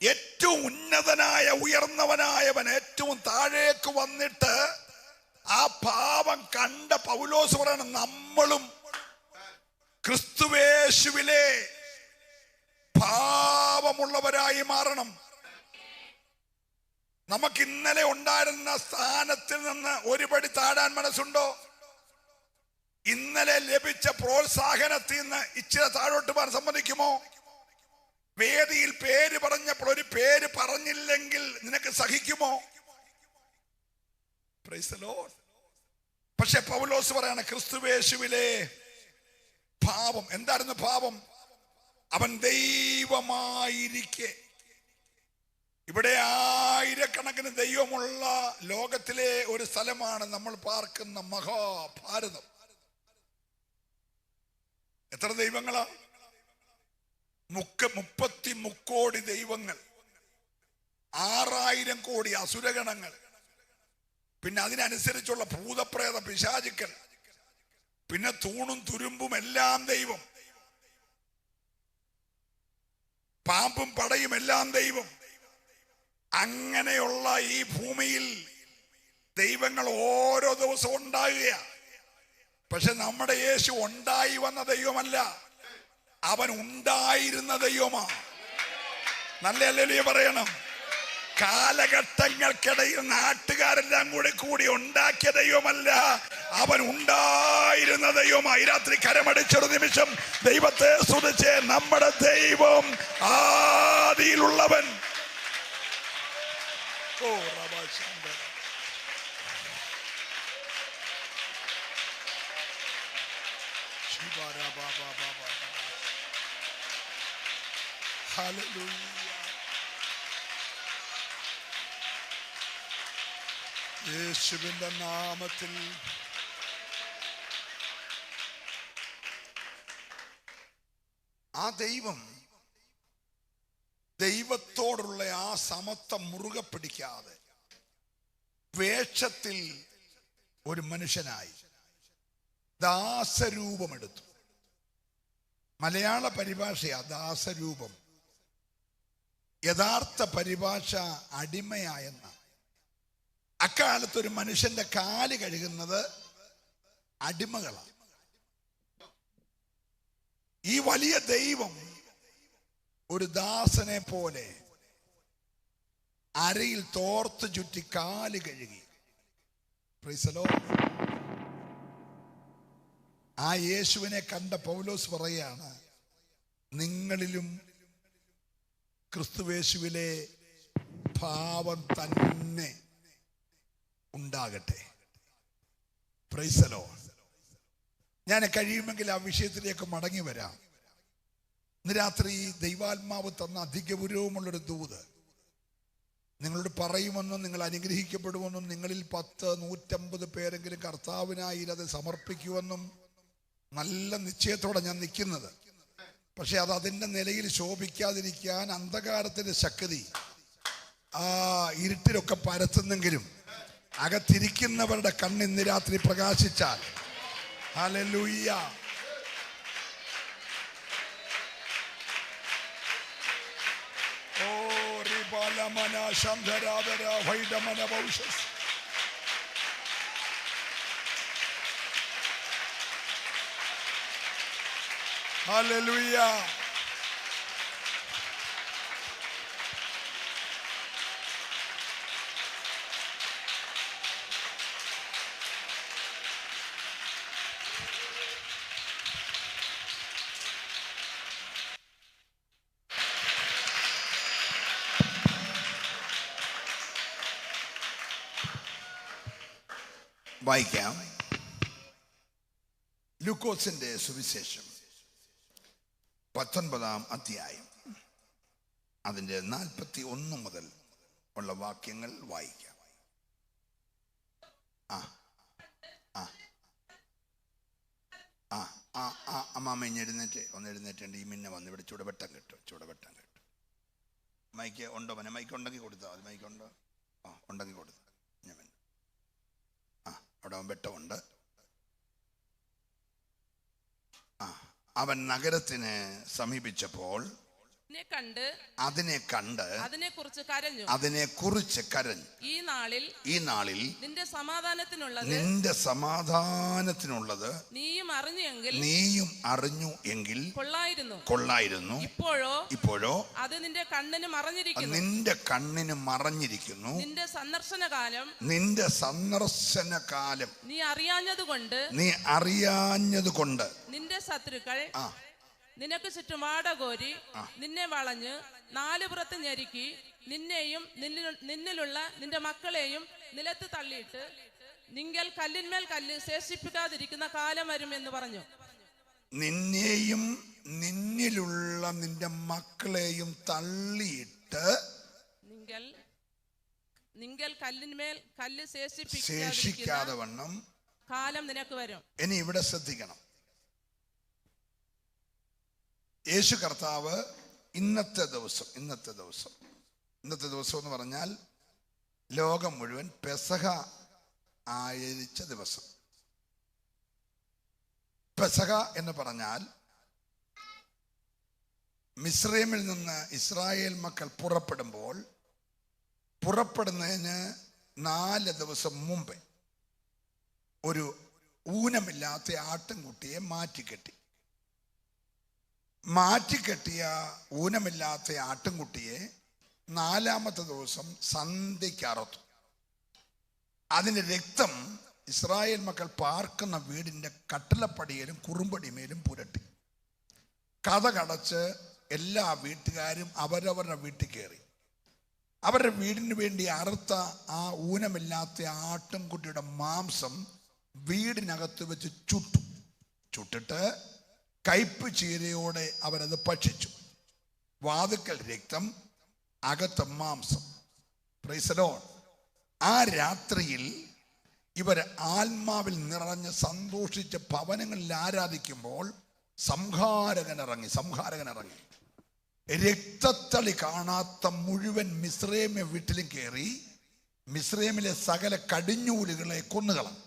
ഏറ്റവും ഉന്നതനായ ഉയർന്നവനായവൻ ഏറ്റവും താഴേക്ക് വന്നിട്ട് ആ പാപം കണ്ട പൗലോസ് പറയണം, നമ്മളും ക്രിസ്തുവേശുവിലെ പാപമുള്ളവരായി മാറണം. നമുക്ക് ഇന്നലെ ഉണ്ടായിരുന്ന സ്ഥാനത്തിൽ നിന്ന് ഒരുപടി താഴാൻ മനസ്സുണ്ടോ? ഇന്നലെ ലഭിച്ച പ്രോത്സാഹനത്തിൽ നിന്ന് ഇച്ചിരി താഴോട്ട് പോകാൻ സമ്മതിക്കുമോ? വേദിയിൽ പേര് പറഞ്ഞപ്പോൾ ഒരു പേര് പറഞ്ഞില്ലെങ്കിൽ നിനക്ക് സഹിക്കുമോ? Price the Lord. പക്ഷെ പൗലോസ് പറയാണ് ക്രിസ്തുവേശുവിലെ പാപം. എന്തായിരുന്നു പാപം? അവൻ ദൈവമായിരിക്കെ. ഇവിടെ ആയിരക്കണക്കിന് ദൈവമുള്ള ലോകത്തിലെ ഒരു സ്ഥലമാണ് നമ്മൾ പാർക്കുന്ന മഹാഭാരതം. എത്ര ദൈവങ്ങളാ? 33 കോടി ദൈവങ്ങൾ, 6000 കോടി അസുരഗണങ്ങൾ, പിന്നെ അതിനനുസരിച്ചുള്ള ഭൂതപ്രേത പിശാചുക്കൾ, പിന്നെ തൂണും തുരുമ്പും എല്ലാം ദൈവം, പാമ്പും പടയും എല്ലാം ദൈവം. അങ്ങനെയുള്ള ഈ ഭൂമിയിൽ ദൈവങ്ങൾ ഓരോ ദിവസവും ഉണ്ടാകുക. പക്ഷെ നമ്മുടെ യേശു ഉണ്ടായി വന്ന ദൈവമല്ല, അവൻ ഉണ്ടായിരുന്ന ദൈവമാ. നല്ല ഹല്ലേലൂയ പറയണം. കാലഘട്ടങ്ങൾക്കിടയിൽ നാട്ടുകാരെല്ലാം കൂടി ഉണ്ടാക്കിയ ദൈവമല്ല, അവൻ ഉണ്ടായിരുന്ന ദൈവമായി. രാത്രി കരമടിച്ചൊരു നിമിഷം ദൈവത്തെ സ്തുതിച്ച്, നമ്മുടെ ദൈവം ആദിയിലുള്ളവൻ. ഓ റബശാന്തര. ഹല്ലേലൂയ. യേശുവിന്റെ നാമത്തിൽ ആ ദൈവത്തോടുള്ള ആ സമത്വം മുറുകെ പിടിക്കാതെ വേഷത്തിൽ ഒരു മനുഷ്യനായി ദാസരൂപമെടുത്തു. മലയാള പരിഭാഷയാ ദാസരൂപം. യഥാർത്ഥ പരിഭാഷ അടിമയായെന്ന. അക്കാലത്ത് ഒരു മനുഷ്യന്റെ കാല് കഴുകുന്നത് അടിമകളാണ്. ഈ വലിയ ദൈവം ഒരു ദാസനെ പോലെ അരയിൽ തോർത്ത് ചുറ്റി കാല് കഴുകി. Price the Lord. ആ യേശുവിനെ കണ്ട പൗലോസ് പറയാണ്, നിങ്ങളിലും ക്രിസ്തുവേശുവിലെ ഭാവം തന്നെ ഉണ്ടാകട്ടെ. Price the Lord. ഞാൻ കഴിയുമെങ്കിൽ ആ വിഷയത്തിലേക്ക് മടങ്ങി വരാം. ഇന്ന് രാത്രി ദൈവാത്മാവ് തന്ന അധികപുരവുമുള്ളൊരു ദൂത് നിങ്ങളോട് പറയുമെന്നും നിങ്ങൾ അനുഗ്രഹിക്കപ്പെടുമെന്നും നിങ്ങളിൽ 10, 150 പേരെങ്കിലും കർത്താവിനായി അത് സമർപ്പിക്കുമെന്നും നല്ല നിശ്ചയത്തോടെ ഞാൻ നിൽക്കുന്നത്. പക്ഷെ അത് അതിൻ്റെ നിലയിൽ ശോഭിക്കാതിരിക്കാൻ അന്ധകാരത്തിൻ്റെ ശക്തി ആ ഇരുട്ടിലൊക്കെ പരത്തുന്നെങ്കിലും അകത്തിരിക്കുന്നവരുടെ കണ്ണ് ഇന്ന് രാത്രി പ്രകാശിച്ചാൽ, ഹല്ലേലൂയ, ഹല്ലേലൂയ. വായിക്കാം. ലൂക്കോസിന്റെ സുവിശേഷം 19-ാം അധ്യായം അതിൻ്റെ 41 മുതൽ ഉള്ള വാക്യങ്ങൾ വായിക്കാം. അമ്മാമ്മ എഴുന്നേറ്റ് എഴുന്നേറ്റുണ്ട്. ഈ മിന്നെ വന്ന് ഇവിടെ ചുടവട്ടം കിട്ടും. മൈക്ക് ഉണ്ടോ? മൈക്ക് ഉണ്ടെങ്കിൽ കൊടുത്താൽ മതി. മൈക്ക് ഉണ്ടോ? ഉണ്ടെങ്കിൽ കൊടുത്താൽ ഞാൻ അവിടെ വെട്ടമുണ്ട്. അവൻ നഗരത്തിന് സമീപിച്ചപ്പോൾ അതിനെ കണ്ട് അതിനെക്കുറിച്ച് കരഞ്ഞു. ഈ നാളിൽ നിന്റെ സമാധാനത്തിനുള്ളത് നീയും അറിഞ്ഞു എങ്കിൽ കൊള്ളായിരുന്നു. ഇപ്പോഴോ അത് നിന്റെ കണ്ണിന് മറഞ്ഞിരിക്കുന്നു. നിന്റെ സന്ദർശന കാലം നീ അറിയാഞ്ഞതുകൊണ്ട് നിന്റെ ശത്രുക്കൾ നിനക്ക് ചുറ്റും വാടകോരി നിന്നെ വളഞ്ഞ് നാലുപുറത്ത് ഞെരുക്കി നിന്നെയും നിന്നിലുള്ള നിന്റെ മക്കളെയും നിലത്ത് തള്ളിയിട്ട് നിങ്ങൾ കല്ലിന്മേൽ കല്ല് ശേഷിപ്പിക്കാതിരിക്കുന്ന കാലം വരും എന്ന് പറഞ്ഞു. നിന്നെയും നിന്നിലുള്ള നിന്റെ മക്കളെയും തള്ളിയിട്ട് നിങ്ങൾ കല്ലിന്മേൽ കല്ല് ശേഷിക്കാതെ വണ്ണം കാലം നിനക്ക് വരും. ഇനി ഇവിടെ ശ്രദ്ധിക്കണം. യേശു കർത്താവ് ഇന്നത്തെ ദിവസം എന്ന് പറഞ്ഞാൽ ലോകം മുഴുവൻ പെസഹ ആചരിച്ച ദിവസം. പെസഹ എന്ന് പറഞ്ഞാൽ മിസ്രൈമിൽ നിന്ന് ഇസ്രായേൽ മക്കൾ പുറപ്പെടുന്നതിന് 4 ദിവസം മുമ്പേ ഒരു ഊനമില്ലാത്ത ആട്ടിൻകുട്ടിയെ മാറ്റിക്കെട്ടിയ ഊനമില്ലാത്ത ആട്ടിൻകുട്ടിയെ 4-ാമത്തെ ദിവസം സന്ധ്യയ്ക്ക് അറുത്തു. അതിൻ്റെ രക്തം ഇസ്രായേൽ മക്കൾ പാർക്കുന്ന വീടിൻ്റെ കട്ടിളപ്പടിയിലും കുറുമ്പടിമേലും പുരട്ടി. കതകടച്ച് എല്ലാ വീട്ടുകാരും അവരവരുടെ വീട്ടിൽ കയറി അവരുടെ വീടിന് വേണ്ടി അറുത്ത ആ ഊനമില്ലാത്ത ആട്ടിൻകുട്ടിയുടെ മാംസം വീടിനകത്ത് വെച്ച് ചുട്ടിട്ട് കയ്പ് ചീരയോടെ അവരത് ഭക്ഷിച്ചു. വാതുക്കൽ രക്തം, അകത്ത് മാംസം. Price the Lord. ആ രാത്രിയിൽ ഇവർ ആത്മാവിൽ നിറഞ്ഞ് സന്തോഷിച്ച് ഭവനങ്ങളിൽ ആരാധിക്കുമ്പോൾ സംഹാരകൻ ഇറങ്ങി രക്തത്തളി കാണാത്ത മുഴുവൻ മിസ്രൈമ്യ വീട്ടിലും കയറി മിസ്രൈമിലെ സകല കടിഞ്ഞൂലുകളെ കൊന്നുകളഞ്ഞു.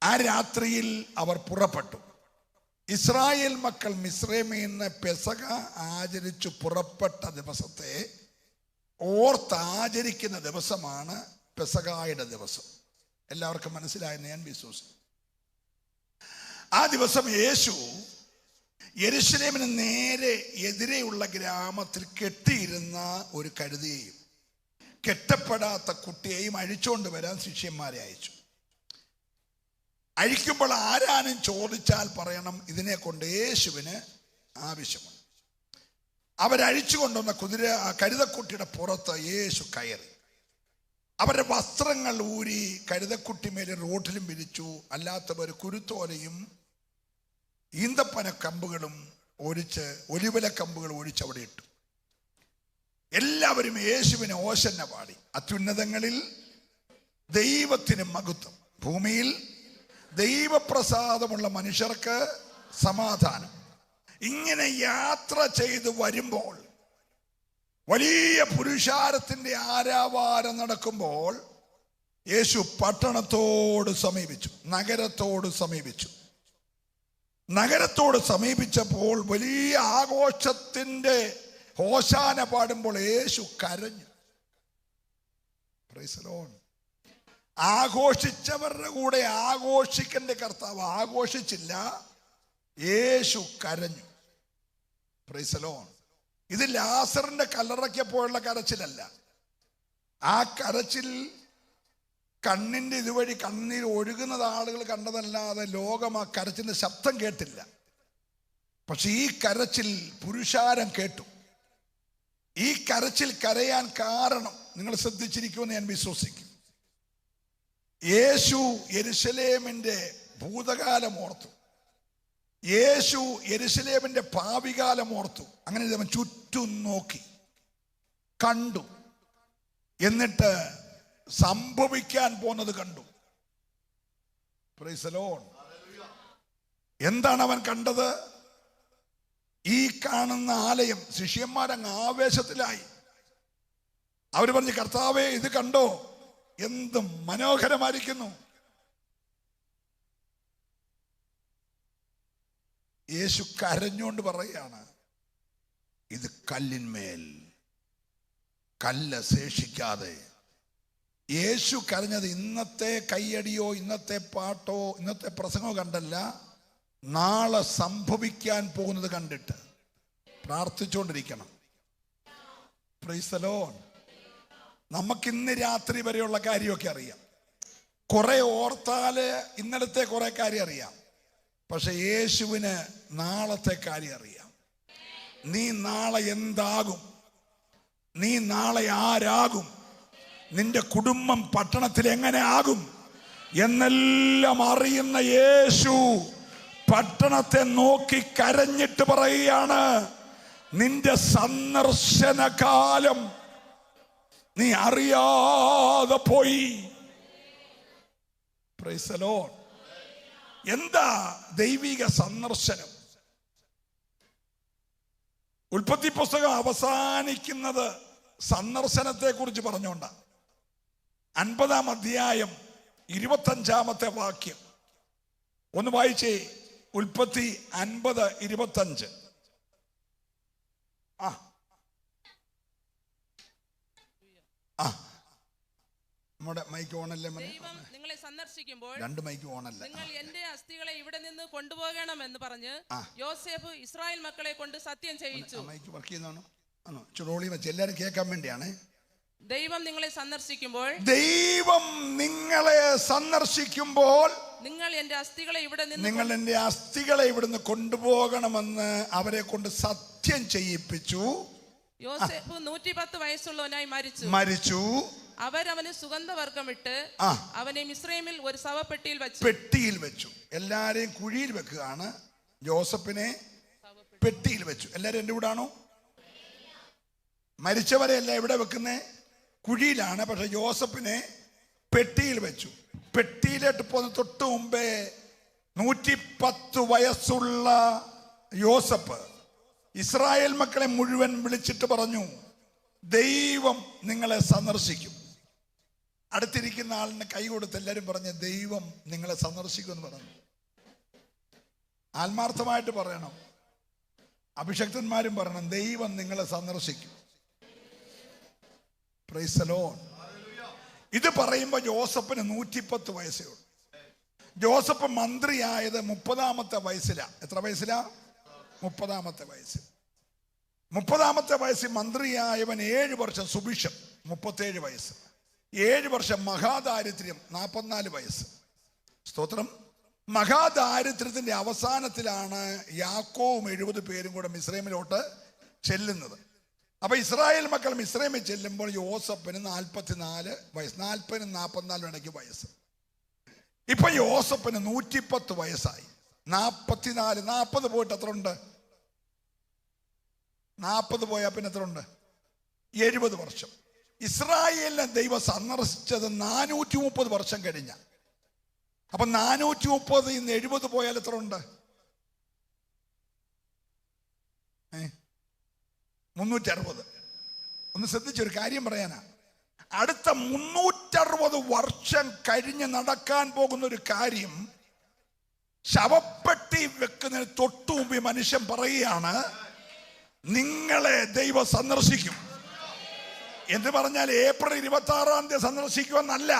ആ രാത്രിയിൽ അവർ പുറപ്പെട്ടു. ഇസ്രായേൽ മക്കൾ മിസ്രൈമിൽ നിന്ന് പെസഹ ആചരിച്ചു പുറപ്പെട്ട ദിവസത്തെ ഓർത്താചരിക്കുന്ന ദിവസമാണ് പെസഹായുടെ ദിവസം. എല്ലാവർക്കും മനസ്സിലായെന്ന് ഞാൻ വിശ്വസിക്കുന്നു. ആ ദിവസം യേശു യെരുശലേമിന് നേരെ എതിരെയുള്ള ഗ്രാമത്തിൽ കെട്ടിയിരുന്ന ഒരു കഴുതയെയും കെട്ടപ്പെടാത്ത കുട്ടിയെയും അഴിച്ചുകൊണ്ട് വരാൻ ശിഷ്യന്മാരെ അയച്ചു. അഴിക്കുമ്പോൾ ആരാനും ചോദിച്ചാൽ പറയണം, ഇതിനെ കൊണ്ട് യേശുവിന് ആവശ്യമുണ്ട്. അവരഴിച്ചു കൊണ്ടുവന്ന കഴുതക്കുട്ടിയുടെ പുറത്ത് യേശു കയറി. അവരുടെ വസ്ത്രങ്ങൾ ഊരി കഴുതക്കുട്ടിമേൽ റോട്ടിലും വിരിച്ചു. അല്ലാത്തവർ കുരുത്തോലയും ഈന്തപ്പന കമ്പുകളും ഒലിവല കമ്പുകൾ ഒഴിച്ച് അവിടെ ഇട്ടു. എല്ലാവരും യേശുവിനെ ഓശന്ന പാടി. അത്യുന്നതങ്ങളിൽ ദൈവത്തിന് മഹത്വം, ഭൂമിയിൽ ദൈവപ്രസാദമുള്ള മനുഷ്യർക്ക് സമാധാനം. ഇങ്ങനെ യാത്ര ചെയ്ത് വരുമ്പോൾ വലിയ പുരുഷാരത്തിന്റെ ആരാവാരം നടക്കുമ്പോൾ യേശു പട്ടണത്തോട് സമീപിച്ചു, നഗരത്തോട് സമീപിച്ചപ്പോൾ വലിയ ആഘോഷത്തിന്റെ ഹോശാന പാടുമ്പോൾ യേശു കരഞ്ഞു. Price the Lord. ആഘോഷിച്ചവരുടെ കൂടെ ആഘോഷിക്കേണ്ട കർത്താവ് ആഘോഷിച്ചില്ല, യേശു കരഞ്ഞു. Price the Lord. ഇത് ലാസറിന്റെ കല്ലറയ്ക്കപ്പോഴുള്ള കരച്ചിലല്ല. ആ കരച്ചിൽ കണ്ണിന്റെ ഇതുവഴി കണ്ണീർ ഒഴുകുന്നത് ആളുകൾ കണ്ടതല്ലാതെ ലോകം ആ കരച്ചിലിന്റെ ശബ്ദം കേട്ടില്ല. പക്ഷെ ഈ കരച്ചിൽ പുരുഷാരം കേട്ടു. ഈ കരച്ചിൽ കരയാൻ കാരണം നിങ്ങൾ ശ്രദ്ധിച്ചിരിക്കുമെന്ന് ഞാൻ വിശ്വസിക്കും. യേശു യെരുശലേമിന്റെ ഭൂതകാലം ഓർത്തു, യേശു യെരുശലേമിന്റെ ഭാവികാലം ഓർത്തു. അങ്ങനെ അവൻ ചുറ്റും നോക്കി കണ്ടു. എന്നിട്ട് സംഭവിക്കാൻ പോകുന്നത് കണ്ടു. Price the Lord. എന്താണ് അവൻ കണ്ടത്? ഈ കാണുന്ന ആലയം. ശിഷ്യന്മാരങ്ങ് ആവേശത്തിലായി. അവർ പറഞ്ഞു, കർത്താവേ ഇത് കണ്ടോ, എന്ത് മനോഹരമായിരിക്കുന്നു. യേശു കരഞ്ഞുകൊണ്ട് പറയുകയാണ്, ഇത് കല്ലിന്മേൽ കല്ല് ശേഷിക്കാതെ. യേശു കരഞ്ഞത് ഇന്നത്തെ കയ്യടിയോ ഇന്നത്തെ പാട്ടോ ഇന്നത്തെ പ്രസംഗമോ കണ്ടല്ല, നാളെ സംഭവിക്കാൻ പോകുന്നത് കണ്ടിട്ട് പ്രാർത്ഥിച്ചുകൊണ്ടിരിക്കണം. Price the Lord. നമുക്കിന്ന് രാത്രി വരെയുള്ള കാര്യമൊക്കെ അറിയാം, കുറെ ഓർത്താല് ഇന്നലത്തെ കുറെ കാര്യം അറിയാം. പക്ഷെ യേശുവിന് നാളത്തെ കാര്യം അറിയാം. നീ നാളെ എന്താകും, നീ നാളെ ആരാകും, നിന്റെ കുടുംബം പട്ടണത്തിൽ എങ്ങനെ ആകും എന്നെല്ലാം അറിയുന്ന യേശു പട്ടണത്തെ നോക്കി കരഞ്ഞിട്ട് പറയുകയാണ്, നിന്റെ സന്ദർശനകാലം നീ അറിയാതെ പോയി. Price the Lord. എന്താ ദൈവിക സന്ദർശനം? ഉൽപ്പത്തി പുസ്തകം അവസാനിക്കുന്നത് സന്ദർശനത്തെ കുറിച്ച് പറഞ്ഞുകൊണ്ടാ. 50-ാം അധ്യായം 25-ാമത്തെ വാക്യം ഒന്ന് വായിച്ചേ. ഉൽപ്പത്തി 50:25. നമ്മുടെ മൈക്ക് ഓണല്ലേ? ദൈവം നിങ്ങളെ സന്ദർശിക്കുമ്പോൾ രണ്ട് മൈക്ക് ഓണല്ല. നിങ്ങൾ എന്റെ അസ്ഥികളെ ഇവിടെ നിന്ന് കൊണ്ടുപോകണം എന്ന് പറഞ്ഞ് യോസേഫ് ഇസ്രായേൽ മക്കളെ കൊണ്ട് സത്യം ചെയ്യിച്ചു. മൈക്ക് വർക്ക് ചെയ്യുന്നതാണോ? ആണോ? ചുടോളി വെച്ച് എല്ലാവരും കേൾക്കാൻ വേണ്ടിയാണ്. ദൈവം നിങ്ങളെ സന്ദർശിക്കുമ്പോൾ, ദൈവം നിങ്ങളെ സന്ദർശിക്കുമ്പോൾ നിങ്ങൾ എന്റെ അസ്ഥികളെ ഇവിടെ നിന്ന് നിങ്ങൾ എന്റെ അസ്ഥികളെ ഇവിടുന്ന് കൊണ്ടുപോകണമെന്ന് അവരെ കൊണ്ട് സത്യം ചെയ്യിപ്പിച്ചു. യോസേഫ് 110 വയസ്സുള്ളവനായി മരിച്ചു. അവരവന് സുഗന്ധവർഗം ഇട്ട് അവനെ മിസ്രൈമിൽ ഒരു പെട്ടിയിൽ വെച്ചു. എല്ലാരെയും കുഴിയിൽ വെക്കുകയാണ്, ജോസഫിനെ പെട്ടിയിൽ വെച്ചു. എല്ലാരും എന്റെ കൂടാണോ? മരിച്ചവരെ അല്ല എവിടെ വെക്കുന്നേ? കുഴിയിലാണ്. പക്ഷെ ജോസഫിനെ പെട്ടിയിൽ വെച്ചു. പെട്ടിയിലോട്ട് പോകുന്ന തൊട്ട് മുമ്പേ 110 വയസ്സുള്ള യോസഫ് ഇസ്രായേൽ മക്കളെ മുഴുവൻ വിളിച്ചിട്ട് പറഞ്ഞു, ദൈവം നിങ്ങളെ സന്ദർശിക്കും. അടുത്തിരിക്കുന്ന ആളിന് കൈ കൊടുത്ത് എല്ലാവരും പറഞ്ഞ, ദൈവം നിങ്ങളെ സന്ദർശിക്കുമെന്ന് പറഞ്ഞു. ആത്മാർത്ഥമായിട്ട് പറയണം. അഭിഷക്തന്മാരും പറയണം, ദൈവം നിങ്ങളെ സന്ദർശിക്കും. Price the Lord. ഇത് പറയുമ്പോൾ ജോസഫിന് 110 വയസ്സേ ഉള്ളൂ. ജോസഫ് മന്ത്രിയായത് 30-ാമത്തെ വയസ്സിലാണ്. എത്ര വയസ്സിലാ? 30-ാമത്തെ വയസ്സിൽ. 30-ാമത്തെ വയസ്സിൽ മന്ത്രിയായവൻ 7 വർഷം സുഭിക്ഷം, 37 വയസ്സ്. 7 വർഷം മഹാദാരിദ്ര്യം, 44 വയസ്സ്. സ്തോത്രം. മഹാദാരിദ്ര്യത്തിന്റെ അവസാനത്തിലാണ് യാക്കോവും 70 പേരും കൂടെ മിസ്രൈമിലോട്ട് ചെല്ലുന്നത്. അപ്പൊ ഇസ്രായേൽ മക്കൾ മിസ്രൈമിൽ ചെല്ലുമ്പോൾ യോസഫിന് 44 വയസ്സ്, 40-നും 44-നും ഇടയ്ക്ക് വയസ്സ്. ഇപ്പൊ യോസഫിന് 110 വയസ്സായി. 44, 40 പോയിട്ട് എത്ര ഉണ്ട്? 40 പോയാൽ പിന്നെ എത്ര ഉണ്ട്? 70 വർഷം. ഇസ്രായേലിനെ ദൈവം സന്ദർശിച്ചത് 430 വർഷം കഴിഞ്ഞ. അപ്പൊ 430 ഇന്ന് 70 പോയാൽ എത്ര ഉണ്ട്? 360. ഒന്ന് ശ്രദ്ധിച്ചൊരു കാര്യം പറയാനാ. അടുത്ത 360 വർഷം കഴിഞ്ഞ് നടക്കാൻ പോകുന്ന ഒരു കാര്യം ശവപ്പെട്ടി വെക്കുന്നതിന് തൊട്ടു മുമ്പ് മനുഷ്യൻ പറയുകയാണ്, നിങ്ങളെ ദൈവം സന്ദർശിക്കും എന്ന് പറഞ്ഞാൽ ഏപ്രിൽ 26-ാം തീയതി സന്ദർശിക്കുമെന്നല്ല.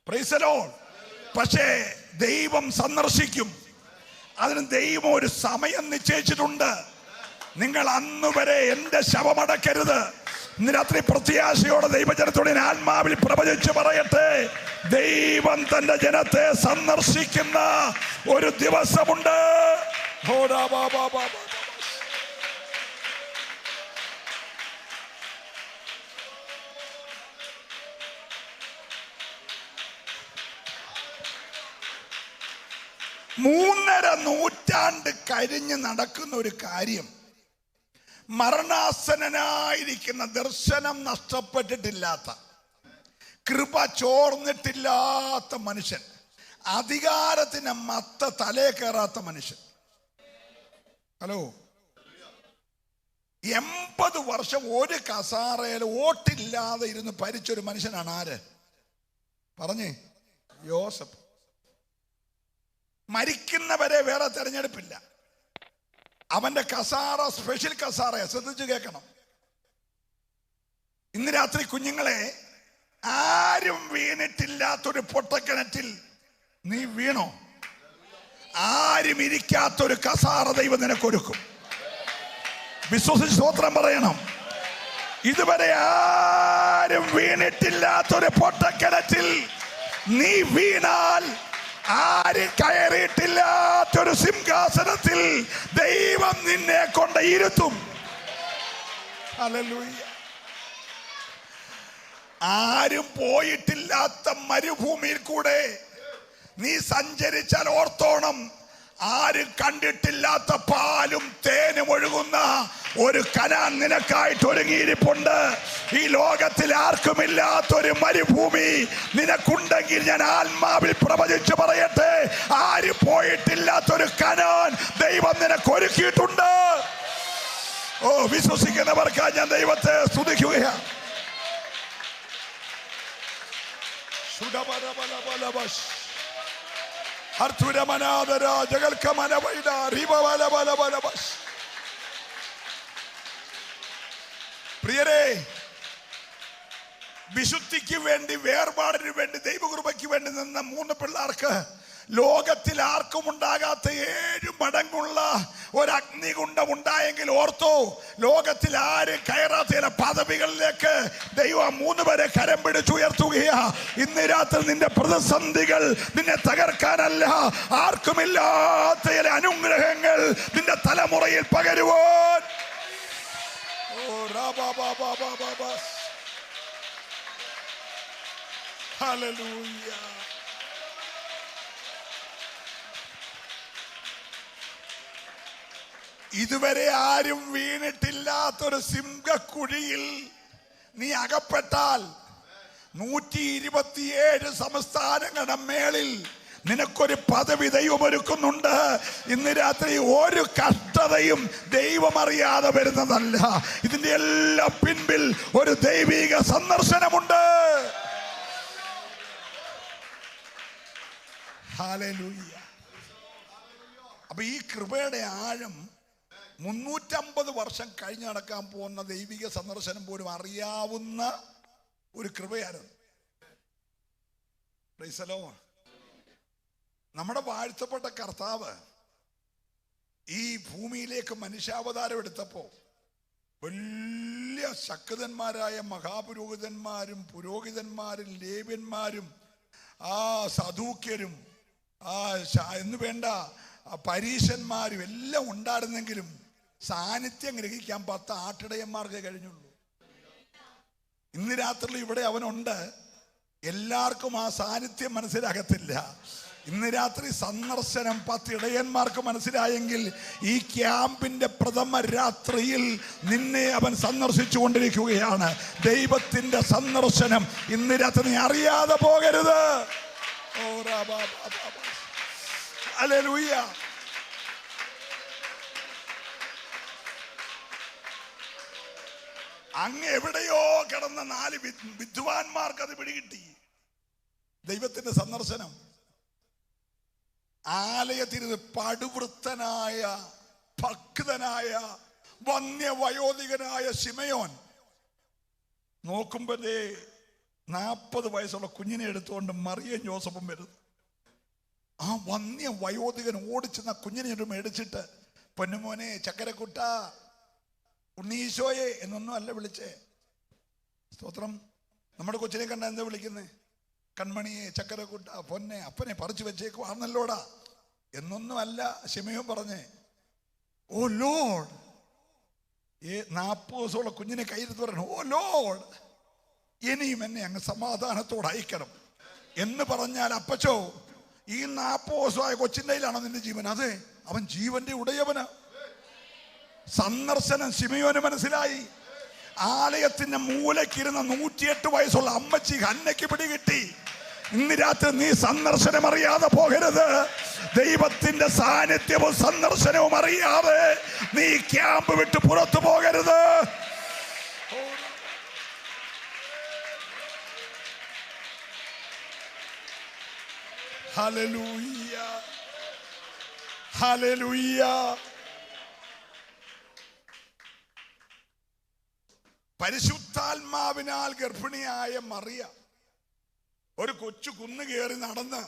Price the Lord. പക്ഷേ ദൈവം സന്ദർശിക്കും. അതിന് ദൈവം ഒരു സമയം നിശ്ചയിച്ചിട്ടുണ്ട്. നിങ്ങൾ അന്ന് വരെ എന്റെ ശവമടക്കരുത്. ഇന്ന് രാത്രി പ്രത്യാശയോടെ ദൈവജനത്തോടെ ആത്മാവിൽ പ്രവചിച്ച് പറയട്ടെ, ദൈവം തന്റെ ജനത്തെ സന്ദർശിക്കുന്ന ഒരു ദിവസമുണ്ട്. മൂന്നര നൂറ്റാണ്ട് കഴിഞ്ഞ് നടക്കുന്ന ഒരു കാര്യം. മരണാസന്നനായിരിക്കുന്ന, ദർശനം നഷ്ടപ്പെട്ടിട്ടില്ലാത്ത, കൃപ ചോർന്നിട്ടില്ലാത്ത മനുഷ്യൻ, അധികാരത്തിന് മത്ത തലേ കയറാത്ത മനുഷ്യൻ. ഹലോ, 80 വർഷം ഒരു കസാറയിൽ വോട്ടില്ലാതെ ഇരുന്ന് ഭരിച്ചൊരു മനുഷ്യനാണ് ആര്? പറഞ്ഞേ. യോസഫ്. മരിക്കുന്നവരെ വേറെ തെരഞ്ഞെടുപ്പില്ല. അവന്റെ കസാറ സ്പെഷ്യൽ കസാറ. ശ്രദ്ധിച്ചു കേൾക്കണം. ഇന്ന് രാത്രി കുഞ്ഞുങ്ങളെ, ആരും വീണിട്ടില്ലാത്തൊരു പൊട്ടക്കിണറ്റിൽ നീ വീണോ? ആരും ഇരിക്കാത്തൊരു കസാറ ദൈവം നിനക്കൊരുക്കും. വിശ്വസിച്ച് സ്തോത്രം പറയണം. ഇതുവരെ ആരും വീണിട്ടില്ലാത്തൊരു പൊട്ടക്കിണറ്റിൽ നീ വീണാൽ, ആരും കയറിയിട്ടില്ലാത്തൊരു സിംഹാസനത്തിൽ ദൈവം നിന്നെ കൊണ്ട് ഇരുത്തും. ഹല്ലേലൂയ. ആരും പോയിട്ടില്ലാത്ത മരുഭൂമിയിൽ കൂടെ നീ സഞ്ചരിച്ചാൽ ഓർത്തോണം, ആരും കണ്ടിട്ടില്ലാത്ത പാലും തേനും ഒഴുകുന്ന ഒരു കനാൻ നിനക്കായിട്ട് ഒരുങ്ങിയിരിപ്പുണ്ട്. ഈ ലോകത്തിൽ ആർക്കുമില്ലാത്തൊരു മരുഭൂമി നിനക്കുണ്ടെങ്കിൽ ഞാൻ ആത്മാവിൽ പ്രവചിച്ചു പറയട്ടെ, ആരും പോയിട്ടില്ലാത്തൊരു കനാൻ ദൈവം നിനക്ക് ഒരുക്കിയിട്ടുണ്ട്. ഓ, വിശ്വസിക്കുന്നവർക്കാ ഞാൻ ദൈവത്തെ സ്തുതിക്കുകയാണ്. പ്രിയരെ, വിശുദ്ധിക്ക് വേണ്ടി, വേർപാടിന് വേണ്ടി, ദൈവകൃപയ്ക്ക് വേണ്ടി നിന്ന 3 പിള്ളേർക്ക് ലോകത്തിൽ ആർക്കും ഉണ്ടാകാത്ത 7 മടങ്ങുള്ള ഒരു അഗ്നികുണ്ഡം ഉണ്ടായെങ്കിൽ ഓർത്തോ, ലോകത്തിൽ ആരും കയറാത്ത ചില പദവികളിലേക്ക് ദൈവം 3 പേരെ കരം പിടിച്ചുയർത്തുകയാ. ഇന്ന് രാത്രി നിന്റെ പ്രതിസന്ധികൾ നിന്നെ തകർക്കാനല്ല, ആർക്കുമില്ലാത്ത ചില അനുഗ്രഹങ്ങൾ നിന്റെ തലമുറയിൽ പകരുവാൻ. ഹല്ലേലൂയ. ഇതുവരെ ആരും വീണിട്ടില്ലാത്തൊരു സിംഹക്കുഴിയിൽ നീ അകപ്പെട്ടാൽ 127 സംസ്ഥാനങ്ങളുടെ മേളിൽ നിനക്കൊരു പദവി ദൈവം ഒരുക്കുന്നുണ്ട്. ഇന്ന് രാത്രി ഒരു കഷ്ടതയും ദൈവം അറിയാതെ വരുന്നതല്ല. ഇതിന്റെ എല്ലാം പിൻപിൽ ഒരു ദൈവിക സന്ദർശനമുണ്ട്. ഹല്ലേലൂയ. അപ്പൊ ഈ കൃപയുടെ ആഴം 350 വർഷം കഴിഞ്ഞ് നടക്കാൻ പോകുന്ന ദൈവിക സന്ദർശനം പോലും അറിയാവുന്ന ഒരു കൃപയായിരുന്നു. Price the Lord. നമ്മുടെ വാഴ്ത്തപ്പെട്ട കർത്താവ് ഈ ഭൂമിയിലേക്ക് മനുഷ്യാവതാരം എടുത്തപ്പോ വലിയ ശക്തന്മാരായ മഹാപുരോഹിതന്മാരും പുരോഹിതന്മാരും ലേവ്യന്മാരും സദൂക്യരും എന്ന് വേണ്ട പരീശന്മാരും എല്ലാം ഉണ്ടായിരുന്നെങ്കിലും സാന്നിധ്യം ഗ്രഹിക്കാൻ 10 ആട്ടിടയന്മാർക്ക് കഴിഞ്ഞുള്ളൂ. ഇന്ന് രാത്രി ഇവിടെ അവനുണ്ട്. എല്ലാവർക്കും ആ സാന്നിധ്യം മനസ്സിലാകത്തില്ല. ഇന്ന് രാത്രി സന്ദർശനം 10 ഇടയന്മാർക്ക് മനസ്സിലായെങ്കിൽ ഈ ക്യാമ്പിന്റെ പ്രഥമ രാത്രിയിൽ നിന്നെ അവൻ സന്ദർശിച്ചു കൊണ്ടിരിക്കുകയാണ്. ദൈവത്തിന്റെ സന്ദർശനം ഇന്ന് രാത്രി നീ അറിയാതെ പോകരുത്. ഹല്ലേലൂയ. അങ്ങ് എവിടെയോ കിടന്ന 4 വിദ്വാൻമാർക്ക് അത് പിടികിട്ടി. ദൈവത്തിന്റെ സന്ദർശനം ആലയത്തിൽ പടുവൃത്തനായ ഭക്തനായ വന്യവയോധികനായ ശിമയോൻ നോക്കുമ്പോ 40 വയസ്സുള്ള കുഞ്ഞിനെ എടുത്തുകൊണ്ട് മറിയം ജോസഫും വരുന്നു. ആ വന്യ വയോധികൻ ഓടിച്ചെന്ന കുഞ്ഞിനെ മേടിച്ചിട്ട് പൊന്നുമോനെ, ചക്കരക്കുട്ട, ഉണ്ണീശോയെ എന്നൊന്നും അല്ല വിളിച്ചേ. സ്തോത്രം. നമ്മുടെ കൊച്ചിനെ കണ്ട എന്താ വിളിക്കുന്നേ? കൺമണിയെ, ചക്കരക്കുട്ട, പൊന്നെ, അപ്പനെ പറിച്ചു വെച്ചേക്കുവാന്നല്ലോടാ എന്നൊന്നും അല്ല ശിമയോൻ പറഞ്ഞേ. ഓ ലോർഡ്. 40 ദിവസമുള്ള കുഞ്ഞിനെ കയ്യിലെടുത്ത് പറഞ്ഞു, ഓ ലോർഡ്, ഇനിയും എന്നെ അങ്ങ് സമാധാനത്തോടെ അയക്കണം എന്ന് പറഞ്ഞാൽ, അപ്പച്ചോ ഈ 40 ദിവസമായ കൊച്ചിൻ്റെ കയ്യിലാണോ നിന്റെ ജീവൻ? അതെ, അവൻ ജീവന്റെ ഉടയവന്. സന്ദർശനം ശിമയോന് മനസ്സിലായി. ആലയത്തിന്റെ മൂലക്കിരുന്ന 108 വയസ്സുള്ള അമ്മച്ചി ഹന്നയ്ക്ക് പിടികിട്ടി. ഇന്ന് രാത്രി നീ സന്ദർശനം അറിയാതെ പോകരുത്. ദൈവത്തിന്റെ സാന്നിധ്യവും സന്ദർശനവും അറിയാതെ നീ ക്യാമ്പ് വിട്ട് പുറത്തു പോകരുത്. Hallelujah, hallelujah. പരിശുദ്ധാത്മാവിനാൽ ഗർഭിണിയായ മറിയ ഒരു കൊച്ചു കുന്നു കയറി നടന്ന്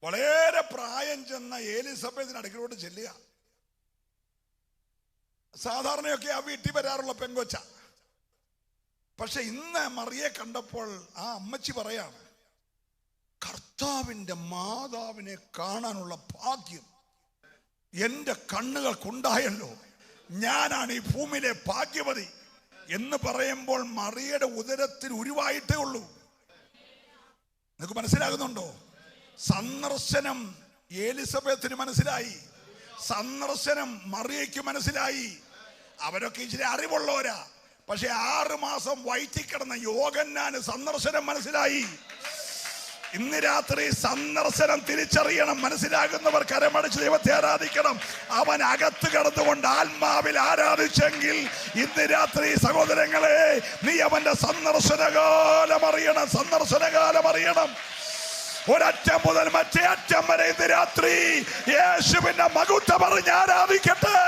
വളരെ പ്രായം ചെന്ന എലിസബത്തിന് അടുക്കലോട്ട് ചെല്ലുക. സാധാരണയൊക്കെ ആ വീട്ടിൽ വരാറുള്ള പെങ്കൊച്ച. പക്ഷെ ഇന്ന് മറിയെ കണ്ടപ്പോൾ ആ അമ്മച്ചി പറയാണ്, കർത്താവിന്റെ മാതാവിനെ കാണാനുള്ള ഭാഗ്യം എന്റെ കണ്ണുകൾക്കുണ്ടായല്ലോ, ഞാനാണ് ഈ ഭൂമിയിലെ ഭാഗ്യവതി എന്ന് പറയുമ്പോൾ മറിയയുടെ ഉദരത്തിൽ ഉരുവായിട്ടേ ഉള്ളൂ. നിങ്ങൾക്ക് മനസ്സിലാകുന്നുണ്ടോ? സന്ദർശനം എലിസബത്തിന് മനസ്സിലായി, സന്ദർശനം മറിയയ്ക്ക് മനസ്സിലായി. അവരൊക്കെ ഇച്ചിരി അറിവുള്ളവരാ. പക്ഷെ 6 മാസം വയറ്റിൽ കിടന്ന യോഹന്നാന് സന്ദർശനം മനസ്സിലായി. ഇന്ന് രാത്രി സന്ദർശനം തിരിച്ചറിയണം. മനസ്സിലാകുന്നവർ കരമടിച്ച് ദൈവത്തെ ആരാധിക്കണം. അവൻ അകത്ത് കടന്നുകൊണ്ട് ആത്മാവിൽ ആരാധിച്ചെങ്കിൽ ഇന്ന് രാത്രി സഹോദരങ്ങളെ, നീ അവന്റെ സന്ദർശനകാലം അറിയണം. സന്ദർശനകാലം അറിയണം. ഒരറ്റം മുതൽ മറ്റേ അറ്റം വരെ ഇന്ന് രാത്രി യേശുവിന്റെ മഹത്വം അറിഞ്ഞ് ആരാധിക്കട്ടെ.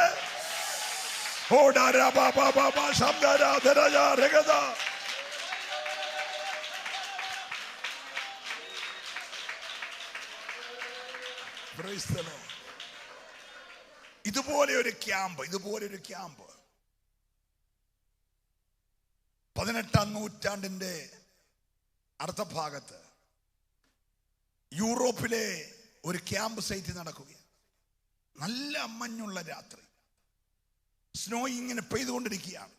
ഇതുപോലെ ഒരു ക്യാമ്പ് 18ാം നൂറ്റാണ്ടിന്റെ അർദ്ധഭാഗത്ത് യൂറോപ്പിലെ ഒരു ക്യാമ്പ് സൈറ്റ് നടക്കുകയാണ്. നല്ല മഞ്ഞുള്ള രാത്രി, സ്നോ ഇങ്ങനെ പെയ്തുകൊണ്ടിരിക്കുകയാണ്.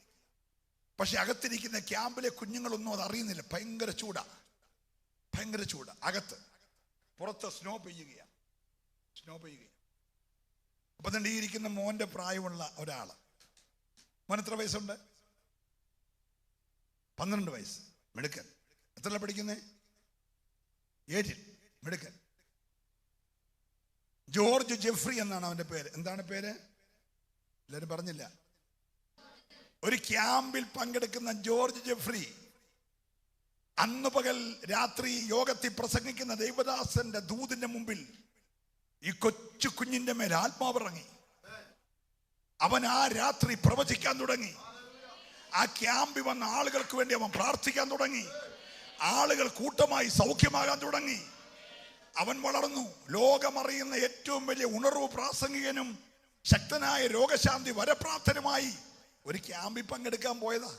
പക്ഷെ അകത്തിരിക്കുന്ന ക്യാമ്പിലെ കുഞ്ഞുങ്ങളൊന്നും അത് അറിയുന്നില്ല. ഭയങ്കര ചൂടാ. അകത്ത്, പുറത്ത് സ്നോ പെയ്യുകയാണ്. അപ്പൊ തന്നെ ഈ ഇരിക്കുന്ന മോന്റെ പ്രായമുള്ള ഒരാള്, മോൻ എത്ര വയസ്സുണ്ട്? 12 വയസ്സ്. മിടുക്കൻ. എത്ര പഠിക്കുന്നേ? 8. മിടുക്കൻ. ജോർജ് ജെഫ്രി എന്നാണ് അവന്റെ പേര്. എന്താണ് പേര്? എല്ലാവരും പറഞ്ഞില്ല. ഒരു ക്യാമ്പിൽ പങ്കെടുക്കുന്ന ജോർജ് ജെഫ്രി അന്ന് പകൽ രാത്രി യോഗത്തിൽ പ്രസംഗിക്കുന്ന ദൈവദാസന്റെ ദൂതിന്റെ മുമ്പിൽ ഈ കൊച്ചു കുഞ്ഞിന്റെ മേൽ ആത്മാവിറങ്ങി. അവൻ ആ രാത്രി പ്രവചിക്കാൻ തുടങ്ങി. ആ ക്യാമ്പിൽ വന്ന ആളുകൾക്ക് വേണ്ടി അവൻ പ്രാർത്ഥിക്കാൻ തുടങ്ങി. ആളുകൾ കൂട്ടമായി സൗഖ്യമാകാൻ തുടങ്ങി. അവൻ വളർന്നു. ലോകമറിയുന്ന ഏറ്റവും വലിയ ഉണർവ് പ്രാസംഗികനും ശക്തനായ രോഗശാന്തി വരപ്രാർത്ഥനുമായി ഒരു ക്യാമ്പിൽ പങ്കെടുക്കാൻ പോയതാ.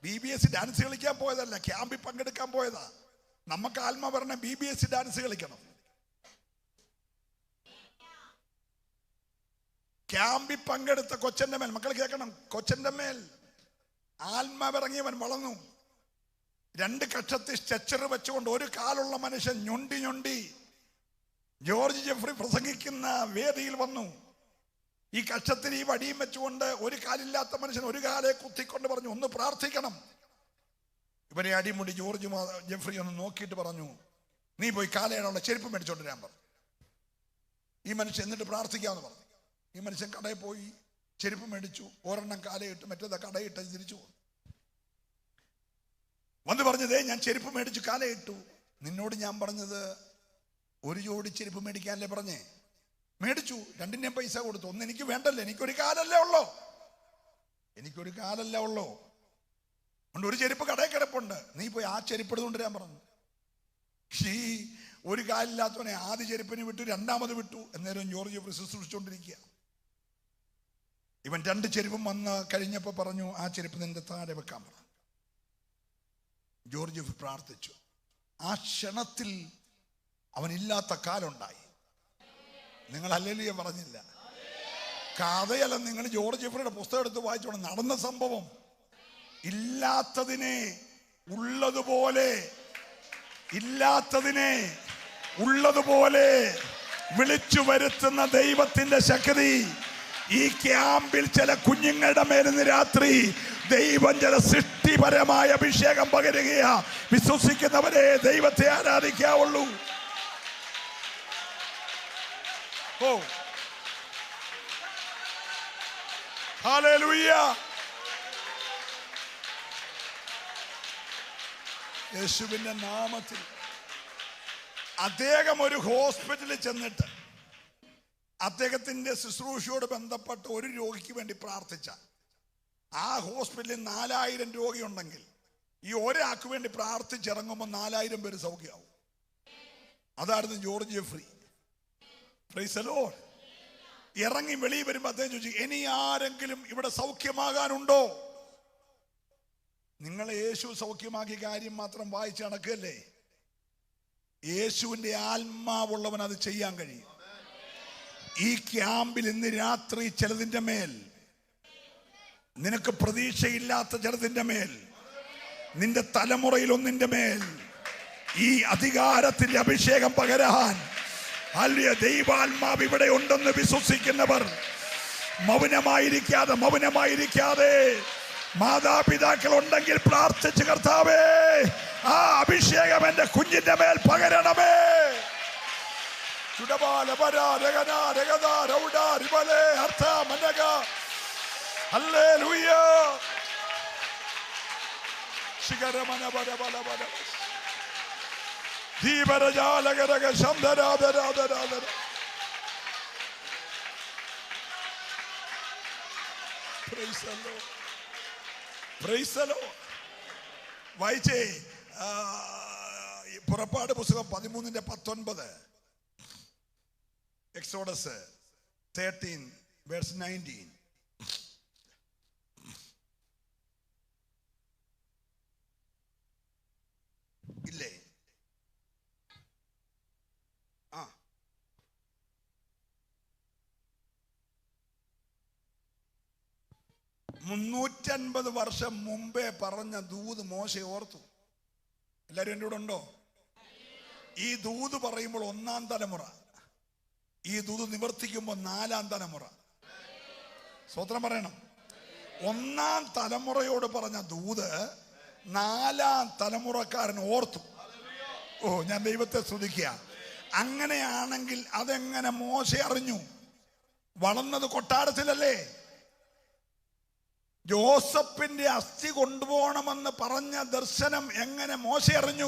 BBS ഡാൻസ് കളിക്കാൻ പോയതല്ല, ക്യാമ്പിൽ പങ്കെടുക്കാൻ പോയതാ. നമുക്ക് ആത്മാവരണ BBS ഡാൻസ് കളിക്കണം. ക്യാമ്പിൽ പങ്കെടുത്ത കൊച്ചന്റെ മേൽ, മക്കൾ കേൾക്കണം, കൊച്ചന്റെ മേൽ ആത്മാവിറങ്ങിയവൻ വളർന്നു. 2 കക്ഷത്തിൽ സ്ട്രെച്ചർ വെച്ചുകൊണ്ട് ഒരു കാലുള്ള മനുഷ്യൻ ഞൊണ്ടി ജോർജ് ജെഫ്രി പ്രസംഗിക്കുന്ന വേദിയിൽ വന്നു. ഈ കക്ഷത്തിൽ ഈ വടിയും വെച്ചുകൊണ്ട് ഒരു കാലില്ലാത്ത മനുഷ്യൻ ഒരു കാലെ കുത്തിക്കൊണ്ട് പറഞ്ഞു, ഒന്ന് പ്രാർത്ഥിക്കണം. ഇവരെ അടിമുടി ജോർജ് ജെഫ്രി ഒന്ന് നോക്കിയിട്ട് പറഞ്ഞു, നീ പോയി കാലയിലുള്ള ചെരുപ്പ് മേടിച്ചോണ്ട് ഞാൻ പറഞ്ഞു. ഈ മനുഷ്യൻ എന്നിട്ട് പ്രാർത്ഥിക്കാമെന്ന് പറഞ്ഞു. ഈ മനുഷ്യൻ കടയിൽ പോയി ചെരുപ്പ് മേടിച്ചു. ഒരെണ്ണം കാലയിട്ട് മറ്റേത് കടയിട്ട് തിരിച്ചു പോകും. വന്ന് പറഞ്ഞതേ, ഞാൻ ചെരുപ്പ് മേടിച്ചു കാലയിട്ടു. നിന്നോട് ഞാൻ പറഞ്ഞത് ഒരു ജോഡി ചെരുപ്പ് മേടിക്കാനല്ലേ പറഞ്ഞേ? മേടിച്ചു. 2ന്റെയും പൈസ കൊടുത്തു. ഒന്ന് എനിക്ക് വേണ്ടല്ലേ, എനിക്കൊരു കാലല്ലേ ഉള്ളോ. അതുകൊണ്ട് ഒരു ചെരുപ്പ് കടയിൽ കിടപ്പുണ്ട്, നീ പോയി ആ ചെരുപ്പ് എടുത്തുകൊണ്ട് ഞാൻ പറഞ്ഞു. ഈ ഒരു കാലില്ലാത്തവനെ ആദ്യ ചെരുപ്പിന് വിട്ടു, 2ാമത് വിട്ടു. എന്നേരം ജോർജ് ജെഫ്രി ശുശ്രൂഷിച്ചുകൊണ്ടിരിക്കുക. ഇവൻ 2 ചെരുപ്പും വന്ന് കഴിഞ്ഞപ്പോൾ പറഞ്ഞു, ആ ചെരുപ്പ് നിന്റെ താഴെ വെക്കാൻ പറഞ്ഞു. ജോർജ് ജെഫ്രി പ്രാർത്ഥിച്ചു. ആ ക്ഷണത്തിൽ അവനില്ലാത്ത കാലുണ്ടായി. നിങ്ങൾ ഹല്ലേലൂയ പറഞ്ഞില്ല. കഥയല്ല, നിങ്ങൾ ജോർജ് ജെഫ്രിയുടെ പുസ്തകം എടുത്ത് വായിച്ചോണം. നടന്ന സംഭവം. ഇല്ലാത്തതിനെ ഉള്ളതുപോലെ വിളിച്ചു വരുത്തുന്ന ദൈവത്തിന്റെ ശക്തി ഈ ക്യാമ്പിൽ ചില കുഞ്ഞുങ്ങളുടെ മേലിന്ന് രാത്രി ദൈവം ചില സൃഷ്ടിപരമായ അഭിഷേകം പകരുകയാ. വിശ്വസിക്കുന്നവരെ ദൈവത്തെ ആരാധിക്കാവുള്ളൂ. ഓ ഹല്ലേലൂയ. യേശുവിന്റെ നാമത്തിൽ. അദ്ദേഹം ഒരു ഹോസ്പിറ്റലിൽ ചെന്നിട്ട് അദ്ദേഹത്തിന്റെ ശുശ്രൂഷയോട് ബന്ധപ്പെട്ട് ഒരു രോഗിക്ക് വേണ്ടി പ്രാർത്ഥിച്ച ആ ഹോസ്പിറ്റലിൽ 4000 രോഗിയുണ്ടെങ്കിൽ ഈ ഒരാൾക്ക് വേണ്ടി പ്രാർത്ഥിച്ചിറങ്ങുമ്പോൾ 4000 പേര് സൗഖ്യമാവും. അതായിരുന്നു George Jeffrey. Praise the Lord. ഇറങ്ങി വെളിയിൽ വരുമ്പോൾ അദ്ദേഹം ചോദിച്ചു, ഇനി ആരെങ്കിലും ഇവിടെ സൗഖ്യമാകാനുണ്ടോ? നിങ്ങളെ യേശു സൗഖ്യമാക്കിയ കാര്യം മാത്രം വായിച്ച് നടക്കുകയല്ലേ? യേശുവിന്റെ ആത്മാവുള്ളവൻ അത് ചെയ്യാൻ കഴിയും. ഈ ക്യാമ്പിൽ ഇന്ന് രാത്രി ചിലതിന്റെ മേൽ, നിനക്ക് പ്രതീക്ഷയില്ലാത്ത ചിലതിന്റെ മേൽ, നിന്റെ തലമുറയിൽ ഒന്നിന്റെ മേൽ ഈ അധികാരത്തിന്റെ അഭിഷേകം പകരാൻ ദൈവാത്മാവ് ഇവിടെ ഉണ്ടെന്ന് വിശ്വസിക്കുന്നവർ മൗനമായിരിക്കാതെ മാതാപിതാക്കൾ ഉണ്ടെങ്കിൽ പ്രാർത്ഥിച്ച്, കർത്താവേ ആ അഭിഷേകം എന്റെ കുഞ്ഞിന്റെ മേൽ പകരണമേ. വായിച്ചേ പുറപ്പാട് പുസ്തകം 13:19. എക്സോഡസ് 13:19. ഇല്ലേ? 350 വർഷം മുമ്പേ പറഞ്ഞ ദൂത് മോശെ ഓർത്തു. എല്ലാവരും എൻ്റെ കൂടെ ഉണ്ടോ? ഈ ദൂത് പറയുമ്പോൾ 1-ാം തലമുറ, ഈ ദൂത് നിവർത്തിക്കുമ്പോൾ 4-ാം തലമുറ. സ്തോത്രം പറയണം. 1-ാം തലമുറയോട് പറഞ്ഞ ദൂത് 4-ാം തലമുറക്കാരൻ ഓർത്തു. ഓ, ഞാൻ ദൈവത്തെ സ്തുതിക്കുക. അങ്ങനെയാണെങ്കിൽ അതെങ്ങനെ മോശെ അറിഞ്ഞു? വളർന്നത് കൊട്ടാരത്തിലല്ലേ? ജോസഫിന്റെ അസ്ഥി കൊണ്ടുപോകണമെന്ന് പറഞ്ഞ ദർശനം എങ്ങനെ മോശെ അറിഞ്ഞു?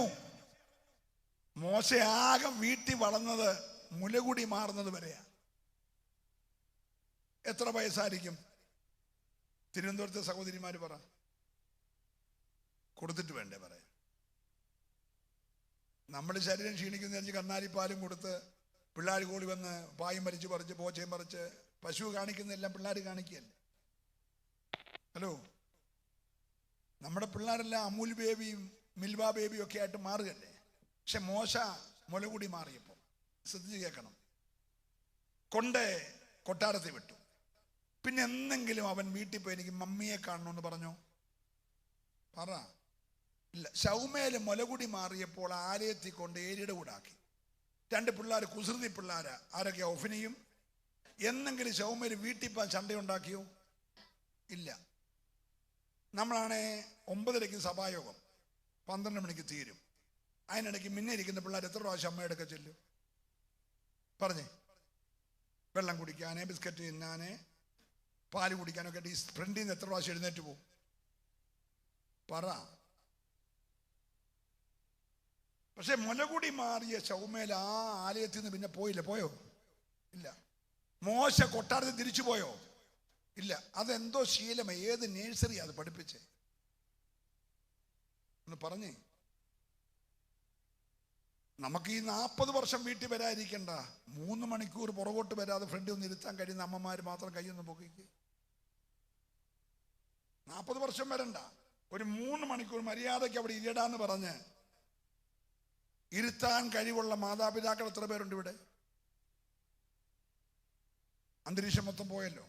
മോശെ ആകെ വീട്ടിൽ വളർന്നത് മുലകുടി മാറുന്നത് വരെയാ. എത്ര വയസ്സായിരിക്കും? തിരുവനന്തപുരത്തെ സഹോദരിമാര് പറ. കൊടുത്തിട്ട് വേണ്ടേ പറയാൻ? നമ്മൾ ശരീരം ക്ഷീണിക്കുന്ന കന്നാലിപ്പാലും കൊടുത്ത് പിള്ളേർ കൂടി വന്ന് പായും മരിച്ച് പറിച്ച് പോച്ചയും പറിച്ച് പശു കാണിക്കുന്നതെല്ലാം പിള്ളേർ കാണിക്കുകയല്ലേ? ഹലോ, നമ്മുടെ പിള്ളേരെല്ലാം അമൂൽ ബേബിയും മിൽവ ബേബിയും ഒക്കെ ആയിട്ട് മാറുകയല്ലേ? പക്ഷെ മോശ മുലകൂടി മാറിയപ്പോൾ ശ്രദ്ധിച്ച് കേൾക്കണം. കൊട്ടാരത്തിൽ വിട്ടു. പിന്നെ എന്തെങ്കിലും അവൻ വീട്ടിൽ പോയി എനിക്ക് മമ്മിയെ കാണണമെന്ന് പറഞ്ഞോ? പറ. ഇല്ല. ശൗമേല് മുലകുടി മാറിയപ്പോൾ ആലയത്തിൽ കൊണ്ട് ഏരിയുടെ കൂടെ ആക്കി. 2 പിള്ളേർ കുസൃതി പിള്ളേരാ. ആരൊക്കെയാ? ഒഫിനിയും. എന്നെങ്കിലും ശൗമേല് വീട്ടിൽ പോകാൻ ചണ്ടയുണ്ടാക്കിയോ? ഇല്ല. നമ്മളാണേ 9:30 സഭായോഗം, 12 മണിക്ക് തീരും. അതിനിടയ്ക്ക് മുന്നേ ഇരിക്കുന്ന പിള്ളേർ എത്ര പ്രാവശ്യം അമ്മയുടെ ചെല്ലും? പറഞ്ഞേ. വെള്ളം കുടിക്കാനേ, ബിസ്ക്കറ്റ് തിന്നാനേ, പാല് കുടിക്കാനൊക്കെ ഈ ഫ്രണ്ടിൽ നിന്ന് എത്ര പ്രാവശ്യം എഴുന്നേറ്റ് പോകും? പറ. പക്ഷെ മുലകുടി മാറിയ ശൗമേൽ ആ ആലയത്തിൽ നിന്ന് പിന്നെ പോയില്ല. പോയോ? ഇല്ല. മോശ കൊട്ടാരത്തിൽ തിരിച്ചു പോയോ? ഇല്ല. അതെന്തോ ശീലമേ. ഏത് നേഴ്സറി അത് പഠിപ്പിച്ചേ? ഒന്ന് പറഞ്ഞേ. നമുക്ക് ഈ 40 വർഷം വീട്ടിൽ വരാതിരിക്കണ്ട. 3 മണിക്കൂർ പുറകോട്ട് വരാതെ ഫ്രണ്ടിൽ ഒന്ന് ഇരുത്താൻ കഴിയുന്ന അമ്മമാർ മാത്രം കൈയൊന്ന് പൊക്കിക്ക്. 40 വർഷം വരണ്ട. ഒരു 3 മണിക്കൂർ മര്യാദയ്ക്ക് അവിടെ ഇരിടാന്ന് പറഞ്ഞ് ഇരുത്താൻ കഴിവുള്ള മാതാപിതാക്കൾ എത്ര പേരുണ്ട് ഇവിടെ? അന്തരീക്ഷം മൊത്തം പോയല്ലോ.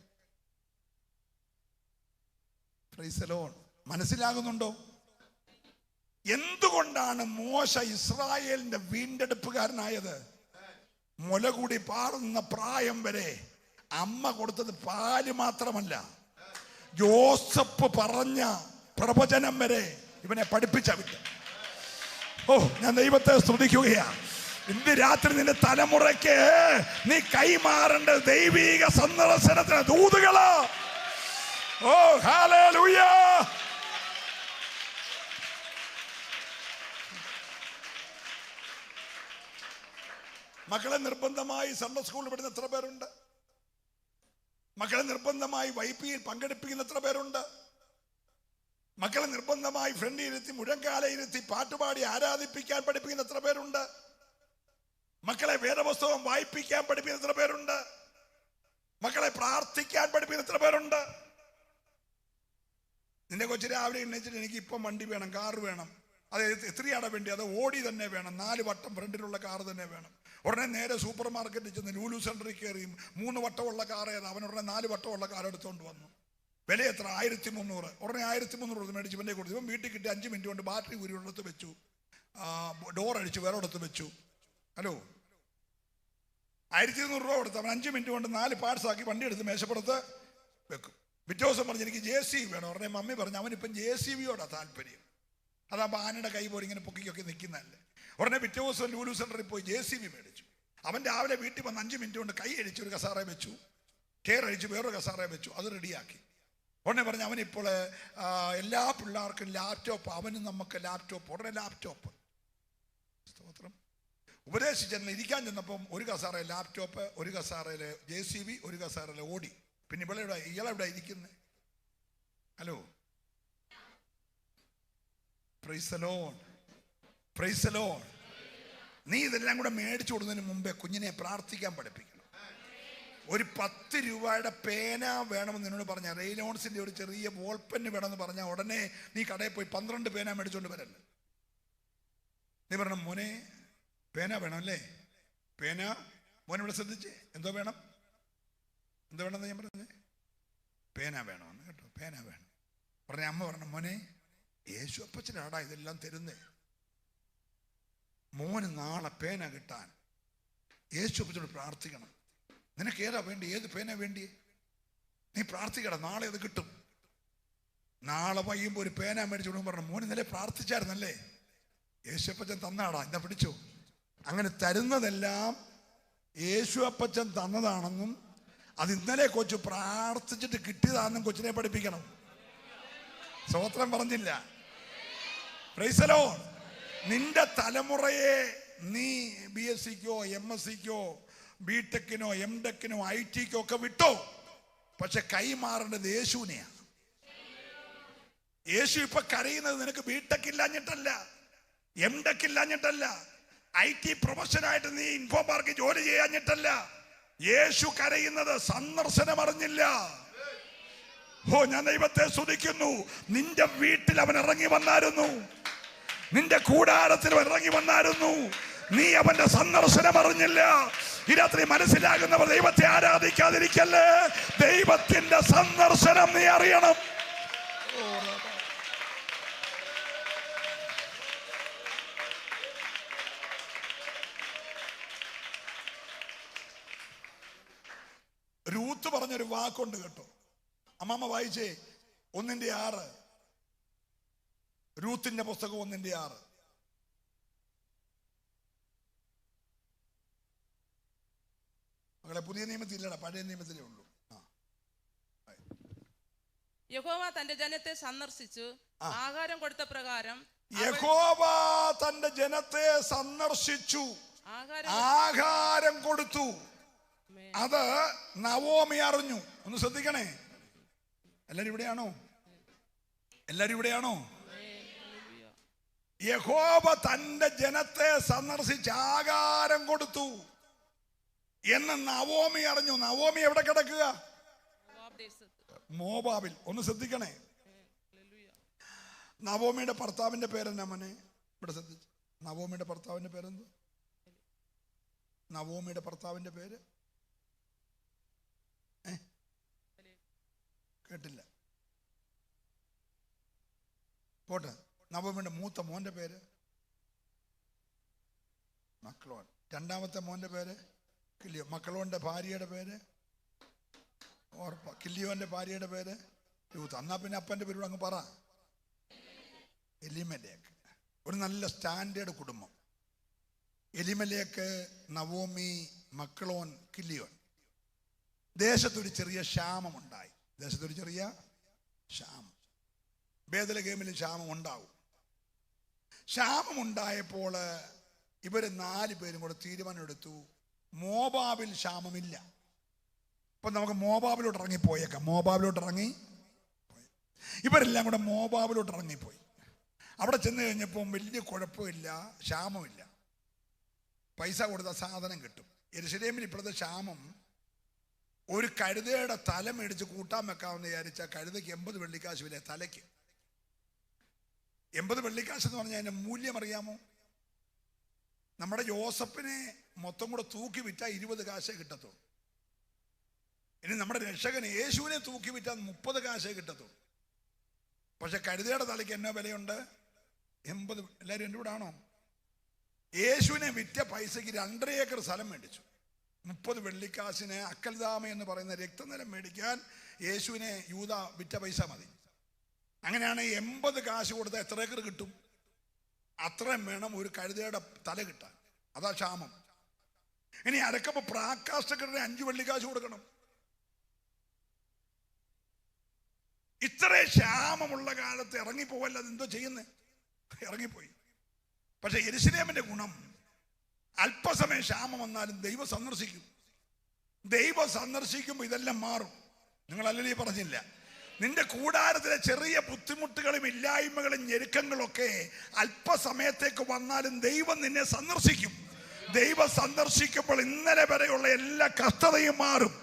Price the Lord. മനസ്സിലാകുന്നുണ്ടോ? എന്തുകൊണ്ടാണ് മോശ ഇസ്രായേലിന്റെ വീണ്ടെടുപ്പുകാരനായത്? മുലകൂടി പാറുന്ന പ്രായം വരെ അമ്മ കൊടുത്തത് പാല് മാത്രമല്ല, ജോസഫ് പറഞ്ഞ പ്രവചനം വരെ ഇവനെ പഠിപ്പിച്ചവില്ല. ഓ, ഞാൻ ദൈവത്തെ സ്തുതിക്കുകയാ. ഇന്ന് രാത്രി നിന്റെ തലമുറയ്ക്ക് നീ കൈമാറേണ്ട ദൈവിക സന്ദർശനത്തിന് ദൂതുകളാ. ഓ, ഹല്ലേലൂയ. മക്കളെ നിർബന്ധമായി സൺഡേ സ്കൂളിൽ വിടുന്ന എത്ര പേരുണ്ട്? മക്കളെ നിർബന്ധമായി വൈപ്പിയിൽ പങ്കെടുപ്പിക്കുന്ന എത്ര പേരുണ്ട്? മക്കളെ നിർബന്ധമായി ഫ്രണ്ട് ഇരുത്തി മുഴങ്കാല ഇരുത്തി പാട്ടുപാടി ആരാധിപ്പിക്കാൻ പഠിപ്പിക്കുന്ന എത്ര പേരുണ്ട്? മക്കളെ വേദപുസ്തകം വായിപ്പിക്കാൻ പഠിപ്പിക്കുന്ന എത്ര പേരുണ്ട്? മക്കളെ പ്രാർത്ഥിക്കാൻ പഠിപ്പിക്കുന്ന എത്ര പേരുണ്ട്? നിന്റെ കൊച്ചു രാവിലെ എണ്ണീച്ചിട്ട് എനിക്ക് ഇപ്പം വണ്ടി വേണം, കാറ് വേണം. അത് എത്രയാണ് വേണ്ടി? അത് ഓടി തന്നെ വേണം, 4 വട്ടം ഫ്രണ്ടിലുള്ള കാറ് തന്നെ വേണം. ഉടനെ നേരെ സൂപ്പർ മാർക്കറ്റിൽ ചെന്ന് ലൂലു സെന്ററിൽ കയറിയും 3 വട്ടമുള്ള കാർ ഏതാ, അവൻ ഉടനെ 4 വട്ടമുള്ള കാർ എടുത്തുകൊണ്ട് വന്നു. വില എത്ര? 1300. ഉടനെ 1300 മേടിച്ച് ഇവൻ്റെ കൊടുത്തു. ഇവൻ വീട്ടിൽ കിട്ടി 5 മിനിറ്റ് കൊണ്ട് ബാറ്ററി ഉരുടത്ത് വെച്ചു, ഡോർ അടിച്ച് വേറെ ഇടത്ത് വെച്ചു. ഹലോ, 1200 രൂപ കൊടുത്ത് അവൻ 5 മിനിറ്റ് കൊണ്ട് 4 പാർട്സ് ആക്കി വണ്ടി എടുത്ത് മേശപ്പുറത്ത് വെക്കും. പിറ്റേ ദിവസം പറഞ്ഞു എനിക്ക് JCB വേണം. ഉടനെ മമ്മി പറഞ്ഞു അവനിപ്പം JCBയോടാ താല്പര്യം. അതാകുമ്പോൾ ആനയുടെ കൈ പോലെ ഇങ്ങനെ പൊക്കിക്കൊക്കെ നിൽക്കുന്നതല്ലേ. ഉടനെ പിറ്റേ ദിവസം ലൂലു സെന്ററിൽ പോയി JCB മേടിച്ചു. അവൻ രാവിലെ വീട്ടിൽ വന്ന് 5 മിനിറ്റ് കൊണ്ട് കൈ അടിച്ച് ഒരു കസാറ വെച്ചു, കെയർ അടിച്ച് വേറൊരു കസാറ വെച്ചു, അത് റെഡിയാക്കി. ഉടനെ പറഞ്ഞു അവനിപ്പോൾ എല്ലാ പിള്ളേർക്കും ലാപ്ടോപ്പ്, അവനും നമുക്ക് ലാപ്ടോപ്പ്. ഉടനെ ലാപ്ടോപ്പ്. സ്തോത്രം. ഉപദേശിച്ചെന്ന് ഇരിക്കാൻ ചെന്നപ്പം ഒരു കസാറ ലാപ്ടോപ്പ്, ഒരു കസാറയിൽ JCB, ഒരു കസാറയിൽ ഓടി. പിന്നെ ഇയാളെവിടെ ഇരിക്കുന്നത്? Hello, price the Lord, price the Lord. നീ ഇതെല്ലാം കൂടെ മേടിച്ചു കൊടുക്കുന്നതിന് മുമ്പേ കുഞ്ഞിനെ പ്രാർത്ഥിക്കാൻ പഠിപ്പിക്കണം. ഒരു 10 രൂപയുടെ പേന വേണമെന്ന് നിന്നോട് പറഞ്ഞാൽ, റെയിലോൺസിന്റെ ഒരു ചെറിയ ബോൾ പെന്ന് വേണമെന്ന് പറഞ്ഞാൽ ഉടനെ നീ കടയിൽ പോയി 12 പേന മേടിച്ചുകൊണ്ട് വരല്ല. നീ പറഞ്ഞു മോനെ പേന വേണം അല്ലേ? പേന മോനെ ഇവിടെ ശ്രദ്ധിച്ചേ, എന്തോ വേണം, എന്തോ വേണമെന്ന് ഞാൻ പറഞ്ഞേ? പേന വേണമെന്ന് കേട്ടോ, പേന വേണം. പറഞ്ഞ അമ്മ പറഞ്ഞു മോനെ യേശു അപ്പച്ചനാടാ ഇതെല്ലാം തരുന്നേ, മോന് നാളെ പേന കിട്ടാൻ യേശു അപ്പച്ചനോട് പ്രാർത്ഥിക്കണം. നിനക്ക് ഏതാ വേണ്ടി? ഏത് പേന വേണ്ടി? നീ പ്രാർത്ഥിക്കണം, നാളെ അത് കിട്ടും. നാളെ വൈകുമ്പോൾ ഒരു പേന മേടിച്ചു കൊടുക്കും. പറഞ്ഞു മോൻ ഇന്നലെ പ്രാർത്ഥിച്ചായിരുന്നല്ലേ, യേശു അപ്പച്ചൻ തന്നാടാ, ഇന്നാ പിടിച്ചോ. അങ്ങനെ തരുന്നതെല്ലാം യേശു അപ്പച്ചൻ തന്നതാണെന്നും അത് ഇന്നലെ കൊച്ചു പ്രാർത്ഥിച്ചിട്ട് കിട്ടിയതാണെന്നും കൊച്ചിനെ പഠിപ്പിക്കണം. സ്തോത്രം പറഞ്ഞില്ല? Price the Lord. നിന്റെ തലമുറയെ നീ BScക്കോ MScക്കോ BTechനോ MTechനോ ITക്കോ ഒക്കെ വിട്ടോ, പക്ഷെ കൈമാറേണ്ടത് യേശുവിനെയാണ്. യേശു ഇപ്പൊ കരയുന്നത് നിനക്ക് BTech ഇല്ലാഞ്ഞിട്ടല്ല, MTech ഇല്ലാഞ്ഞിട്ടല്ല, IT പ്രൊഫഷനായിട്ട് നീ ഇൻഫോ പാർക്ക് ജോലി ചെയ്യാഞ്ഞിട്ടല്ല. യേശു കരയുന്നത് സന്ദർശനം അറിഞ്ഞില്ല. ഓ, ഞാൻ ദൈവത്തെ സ്തുതിക്കുന്നു. നിന്റെ വീട്ടിൽ അവൻ ഇറങ്ങി വന്നായിരുന്നു, നിന്റെ കൂടാരത്തിൽ ഇറങ്ങി വന്നായിരുന്നു, നീ അവന്റെ സന്ദർശനം അറിഞ്ഞില്ല. ഈ രാത്രി മനസ്സിലാകുന്നവർ ദൈവത്തെ ആരാധിക്കാതിരിക്കല്ലേ. ദൈവത്തിന്റെ സന്ദർശനം നീ അറിയണം. രൂത്ത് പറഞ്ഞൊരു വാക്കുണ്ട് കേട്ടോ, അമ്മാമ്മ വായിച്ചേ. 1:6, രൂത്തിന്റെ പുസ്തകം 1:6. മകളെ പുതിയ നിയമത്തില്ലടാ, പഴയ നിയമത്തിലേ ഉള്ളൂ. യഹോവ തന്റെ ജനത്തെ സന്ദർശിച്ചു ആഹാരം കൊടുത്ത പ്രകാരം, യഹോവ തന്റെ ജനത്തെ സന്ദർശിച്ചു ആഹാരം കൊടുത്തു. അത് നവോമി അറിഞ്ഞു. ഒന്ന് ശ്രദ്ധിക്കണേ. എല്ലാരും ഇവിടെയാണോ? എല്ലാരും ഇവിടെയാണോ? യഹോവ തന്റെ ജനത്തെ സന്ദർശിച്ച് ആഹാരം കൊടുത്തു എന്ന് നവോമി അറിഞ്ഞു. നവോമി എവിടെ കിടക്കുക? മോവാബിൽ. ഒന്ന് ശ്രദ്ധിക്കണേ. നവോമിയുടെ ഭർത്താവിന്റെ പേരെന്നാ മോനെ? ഇവിടെ ശ്രദ്ധിച്ചു. നവോമിയുടെ ഭർത്താവിന്റെ പേരെന്ത്? നവോമിയുടെ ഭർത്താവിന്റെ പേര് കേട്ടില്ല. പോട്ടെ. നവോമിയുടെ മൂത്ത മോന്റെ പേര് മക്കളോൻ. രണ്ടാമത്തെ മോന്റെ പേര് കില്ലിയോ. മക്കളോന്റെ ഭാര്യയുടെ പേര് ഓർപ്പ. കില്ലിയോന്റെ ഭാര്യയുടെ പേര് രൂത്ത്. എന്നാ പിന്നെ അപ്പന്റെ പേര് അങ്ങ് പറ. എലിമലേക്ക്. ഒരു നല്ല സ്റ്റാൻഡേർഡ് കുടുംബം. എലിമലേക്ക്, നവോമി, മക്കളോൻ, കില്ലിയോൻ. ദേശത്തൊരു ചെറിയ ക്ഷാമമുണ്ടായി. ദേശത്തൊരു ചെറിയ ക്ഷാമം. ബേഥലഹേമിലും ക്ഷാമം ഉണ്ടാവും. ക്ഷാമമുണ്ടായപ്പോൾ ഇവര് 4 പേരും കൂടെ തീരുമാനമെടുത്തു, മോവാബിൽ ക്ഷാമമില്ല, അപ്പൊ നമുക്ക് മോവാബിലോട്ട് ഇറങ്ങി പോയേക്കാം. മോവാബിലോട്ട് ഇറങ്ങി ഇവരെല്ലാം കൂടെ മോവാബിലോട്ട് ഇറങ്ങിപ്പോയി. അവിടെ ചെന്ന് കഴിഞ്ഞപ്പോൾ വലിയ കുഴപ്പമില്ല, ക്ഷാമമില്ല. പൈസ കൊടുത്ത സാധനം കിട്ടും. യെരൂശലേമിൽ ഇപ്പോഴത്തെ ക്ഷാമം, ഒരു കഴുതയുടെ തല മേടിച്ച് കൂട്ടാൻ വെക്കാമെന്ന് വിചാരിച്ചാൽ കഴുതയ്ക്ക് 80 വെള്ളിക്കാശ് വില. തലയ്ക്ക് 80 വെള്ളിക്കാശ് എന്ന് പറഞ്ഞാൽ അതിൻ്റെ മൂല്യം അറിയാമോ? നമ്മുടെ യോസഫിനെ മൊത്തം കൂടെ തൂക്കി വിറ്റാൽ 20 കാശേ കിട്ടത്തുള്ളൂ. ഇനി നമ്മുടെ രക്ഷകൻ യേശുവിനെ തൂക്കി വിറ്റാൽ 30 കാശേ കിട്ടത്തുള്ളൂ. പക്ഷെ കഴുതയുടെ തലയ്ക്ക് എന്നാ വിലയുണ്ട്? 80. എല്ലാവരും എൻ്റെ കൂടെ ആണോ? യേശുവിനെ വിറ്റ പൈസയ്ക്ക് 2.5 ഏക്കർ സ്ഥലം മേടിച്ചു. 30 വെള്ളിക്കാശിന് അക്കൽദാമ എന്ന് പറയുന്ന രക്തനിലം മേടിക്കാൻ യേശുവിനെ യൂദ വിറ്റ പൈസ മതി. അങ്ങനെയാണ് 80 കാശ് കൊടുത്താൽ എത്ര ഏക്കർ കിട്ടും? അത്രയും വേണം ഒരു കഴുതയുടെ തല കിട്ടാൻ. അതാ ക്ഷാമം. ഇനി അരക്കപ്പോൾ പ്രാകാഷ്ടക്കരുടെ 5 വെള്ളിക്കാശ് കൊടുക്കണം. ഇത്ര ക്ഷാമമുള്ള കാലത്ത് ഇറങ്ങിപ്പോവല്ല. അതെന്തോ ചെയ്യുന്നേ? ഇറങ്ങിപ്പോയി. പക്ഷെ യെരൂശലേമിന്റെ ഗുണം, അല്പസമയം ക്ഷാമം വന്നാലും ദൈവം സന്ദർശിക്കും. ദൈവം സന്ദർശിക്കുമ്പോൾ ഇതെല്ലാം മാറും. നിങ്ങൾ അല്ലല്ലേ പറഞ്ഞില്ല? നിന്റെ കൂടാരത്തിലെ ചെറിയ ബുദ്ധിമുട്ടുകളും ഇല്ലായ്മകളും ഞെരുക്കങ്ങളൊക്കെ അല്പസമയത്തേക്ക് വന്നാലും ദൈവം നിന്നെ സന്ദർശിക്കും. ദൈവം സന്ദർശിക്കുമ്പോൾ ഇന്നലെ വരെയുള്ള എല്ലാ കഷ്ടതയും മാറും,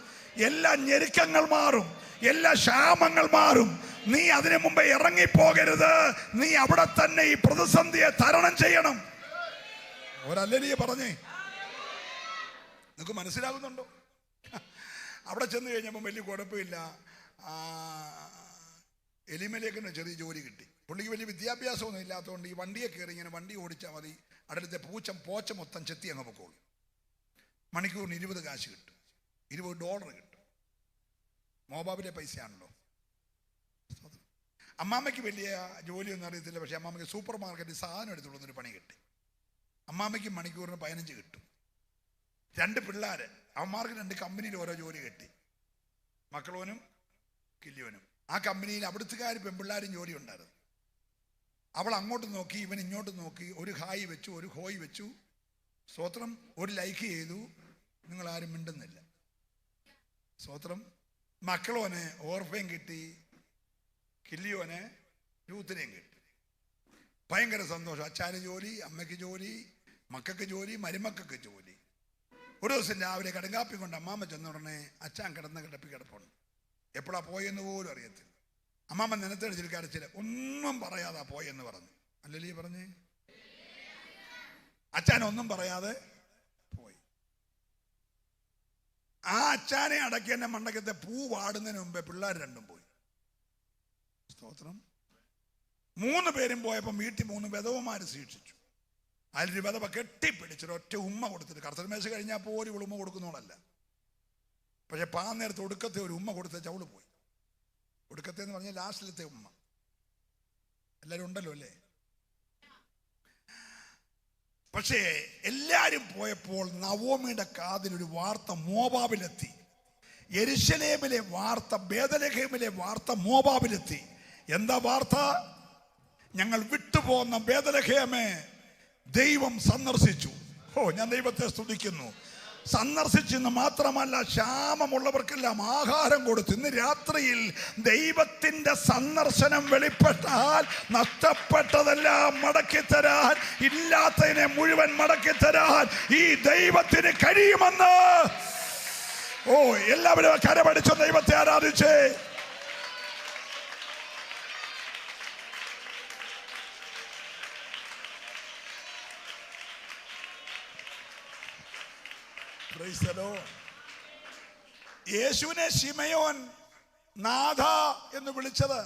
എല്ലാ ഞെരുക്കങ്ങൾ മാറും, എല്ലാ ക്ഷാമങ്ങൾ മാറും. നീ അതിനു മുമ്പ് ഇറങ്ങിപ്പോകരുത്. നീ അവിടെ തന്നെ ഈ പ്രതിസന്ധിയെ തരണം ചെയ്യണം. ഒരല്ലേ പറഞ്ഞേ? നിങ്ങൾക്ക് മനസ്സിലാകുന്നുണ്ടോ? അവിടെ ചെന്ന് കഴിഞ്ഞപ്പോൾ വലിയ കുഴപ്പമില്ല. എലിമലേക്കിന് ചെറിയ ജോലി കിട്ടി. പുള്ളിക്ക് വലിയ വിദ്യാഭ്യാസമൊന്നും ഇല്ലാത്തതുകൊണ്ട് ഈ വണ്ടിയെ കയറി ഇങ്ങനെ വണ്ടി ഓടിച്ചാൽ മതി, അടുത്ത പോച്ച മൊത്തം ചെത്തി അങ്ങ് പൊക്കോളൂ. മണിക്കൂറിന് 20 കാശ് കിട്ടും, $20 കിട്ടും. മോവാബിലെ പൈസയാണല്ലോ. അമ്മാമ്മയ്ക്ക് വലിയ ജോലിയൊന്നും അറിയത്തില്ല. പക്ഷെ അമ്മാമ്മയ്ക്ക് സൂപ്പർ മാർക്കറ്റിൽ സാധനം എടുത്തുകൊണ്ടൊരു പണി കിട്ടി. അമ്മാമ്മയ്ക്ക് മണിക്കൂറിന് 15 കിട്ടും. 2 പിള്ളേർ, അവന്മാർക്ക് 2 കമ്പനിയിൽ ഓരോ ജോലി കിട്ടി, മക്കളോനും കില്ലിയോനും. ആ കമ്പനിയിൽ അവിടുത്തുകാർ പെൺപിള്ളേരും ജോലി ഉണ്ടായിരുന്നു. അവൾ അങ്ങോട്ട് നോക്കി, ഇവൻ ഇങ്ങോട്ട് നോക്കി. ഒരു ഹായ് വെച്ചു, ഒരു ഹോയ് വെച്ചു, സ്തോത്രം, ഒരു ലൈക്ക് ചെയ്തു. നിങ്ങളാരും മിണ്ടുന്നില്ല. സ്തോത്രം. മക്കളോന് ഓർഫയും കിട്ടി, കില്ലിയോന് രൂത്തിനെയും കിട്ടി. ഭയങ്കര സന്തോഷം. അച്ഛന് ജോലി, അമ്മയ്ക്ക് ജോലി, മക്കൾക്ക് ജോലി, മരുമക്കൾക്ക് ജോലി. ഒരു ദിവസം രാവിലെ കടുങ്കാപ്പി കൊണ്ട് അമ്മാമ്മ ചെന്ന ഉടനെ അച്ഛൻ കിടപ്പുണ്ട്. എപ്പോഴാ പോയെന്ന് പോലും അറിയത്തില്ല. അമ്മാമ്മ നിലത്തടിച്ചിട്ട് കരച്ചില്ല, ഒന്നും പറയാതാ പോയെന്ന് പറഞ്ഞു. അല്ലല്ലേ പറഞ്ഞേ? അച്ഛൻ ഒന്നും പറയാതെ പോയി. ആ അച്ഛനെ അടക്കി എന്നെ മണ്ടക്കത്തെ പൂ വാടുന്നതിന് മുമ്പേ പിള്ളേർ 2 പോയി. സ്തോത്രം. 3 പേരും പോയപ്പോൾ വീട്ടിൽ 3 വിധവമാര് ശിക്ഷിച്ചു. അതിലൊരു വിധവ കെട്ടിപ്പിടിച്ചൊരു ഒറ്റ ഉമ്മ കൊടുത്തിട്ട്, കർത്തൃമേശ കഴിഞ്ഞാൽ പോലും ഇവൾ ഉമ്മ കൊടുക്കുന്നോളല്ല. പക്ഷെ നേരത്തെ ഒടുക്കത്തെ ഒരു ഉമ്മ കൊടുത്ത ചവള് പോയി. ഒടുക്കത്തെ എന്ന് പറഞ്ഞാൽ ലാസ്റ്റിലത്തെ ഉമ്മ. എല്ലാവരും ഉണ്ടല്ലോ അല്ലേ? പക്ഷേ എല്ലാരും പോയപ്പോൾ നവോമിയുടെ കാതിലൊരു വാർത്ത മോവാബിലെത്തി. യെരൂശലേമിലെ വാർത്ത, ബേഥലഹേമിലെ വാർത്ത മോവാബിലെത്തി. എന്താ വാർത്ത? ഞങ്ങൾ വിട്ടുപോകുന്ന ബേഥലഹേമെ ദൈവം സന്ദർശിച്ചു. ഞാൻ ദൈവത്തെ സ്തുതിക്കുന്നു. സന്ദർശിച്ചെന്ന് മാത്രമല്ല, ക്ഷാമമുള്ളവർക്കെല്ലാം ആഹാരം കൊടുത്തു. ഇന്ന് രാത്രിയിൽ ദൈവത്തിന്റെ സന്ദർശനം വെളിപ്പെട്ടാൽ നഷ്ടപ്പെട്ടതെല്ലാം മടക്കിത്തരാൻ, ഇല്ലാത്തതിനെ മുഴുവൻ മടക്കിത്തരാൻ ഈ ദൈവത്തിന് കഴിയുമെന്ന്. എല്ലാവരും കരമടിച്ചു ദൈവത്തെ ആരാധിച്ചേ. യേശുവിനെ ശിമയോൻ നാഥ എന്ന് വിളിച്ചത്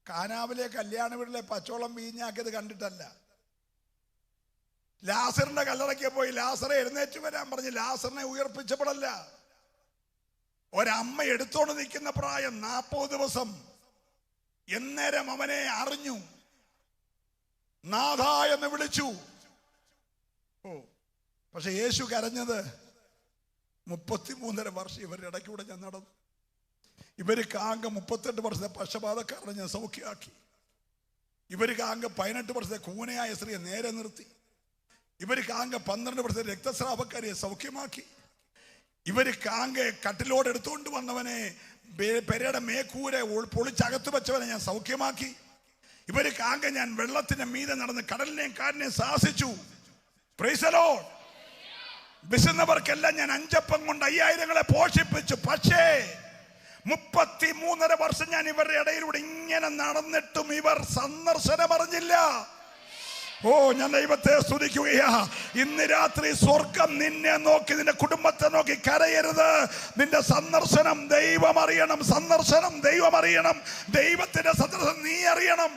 കാനാവിലെ കല്യാണ വീട്ടിലെ പച്ചോളം വീഞ്ഞാക്കിയത് കണ്ടിട്ടല്ല. ലാസറിന്റെ കല്ലറയ്ക്ക് പോയി ലാസറെ എഴുന്നേറ്റ് വരാൻ പറഞ്ഞ് ലാസറിനെ ഉയർപ്പിച്ചപ്പോഴല്ല. ഒരമ്മ എടുത്തോണ്ട് നിൽക്കുന്ന പ്രായം 40 ദിവസം. എന്നേരം അവനെ അറിഞ്ഞു, നാഥ എന്ന് വിളിച്ചു. പക്ഷെ യേശു കരഞ്ഞത് 33.5 വർഷം ഇവരുടെ ഇടയ്ക്കൂടെ ഞാൻ നടന്നു. ഇവർക്ക് ആകെ 38 വർഷത്തെ പക്ഷപാതക്കാരനെ ഞാൻ സൗഖ്യമാക്കി. ഇവർക്ക് ആകെ 18 വർഷത്തെ കൂനയായ സ്ത്രീയെ നേരെ നിർത്തി. ഇവർക്ക് ആകെ 12 വർഷത്തെ രക്തസ്രാവക്കാരിയെ സൗഖ്യമാക്കി. ഇവര് കാങ്കെ കട്ടിലോട് എടുത്തുകൊണ്ട് വന്നവനെ, പെരയുടെ മേക്കൂരെ പൊളിച്ചകത്ത് വെച്ചവനെ ഞാൻ സൗഖ്യമാക്കി. ഇവര് കാങ്ക ഞാൻ വെള്ളത്തിന്റെ മീതെ നടന്ന് കടലിനെയും കാടിനെയും സാഹസിച്ചു. Praise the Lord. വിശന്നവർക്കെല്ലാം ഞാൻ 5 അപ്പം കൊണ്ട് 5000 പോഷിപ്പിച്ചു. പക്ഷേ 33.5 വർഷം ഞാൻ ഇവരുടെ ഇടയിലൂടെ ഇങ്ങനെ നടന്നിട്ടും ഇവർ സന്ദർശനം അറിഞ്ഞില്ല. ഓ, ഞാൻ ദൈവത്തെ സ്തുതിക്കുകയാ. ഇന്ന് രാത്രി സ്വർഗം നിന്നെ നോക്കി, നിന്റെ കുടുംബത്തെ നോക്കി കരയരുത്. നിന്റെ സന്ദർശനം ദൈവം അറിയണം. സന്ദർശനം ദൈവം അറിയണം. ദൈവത്തിന്റെ സന്ദർശനം നീ അറിയണം.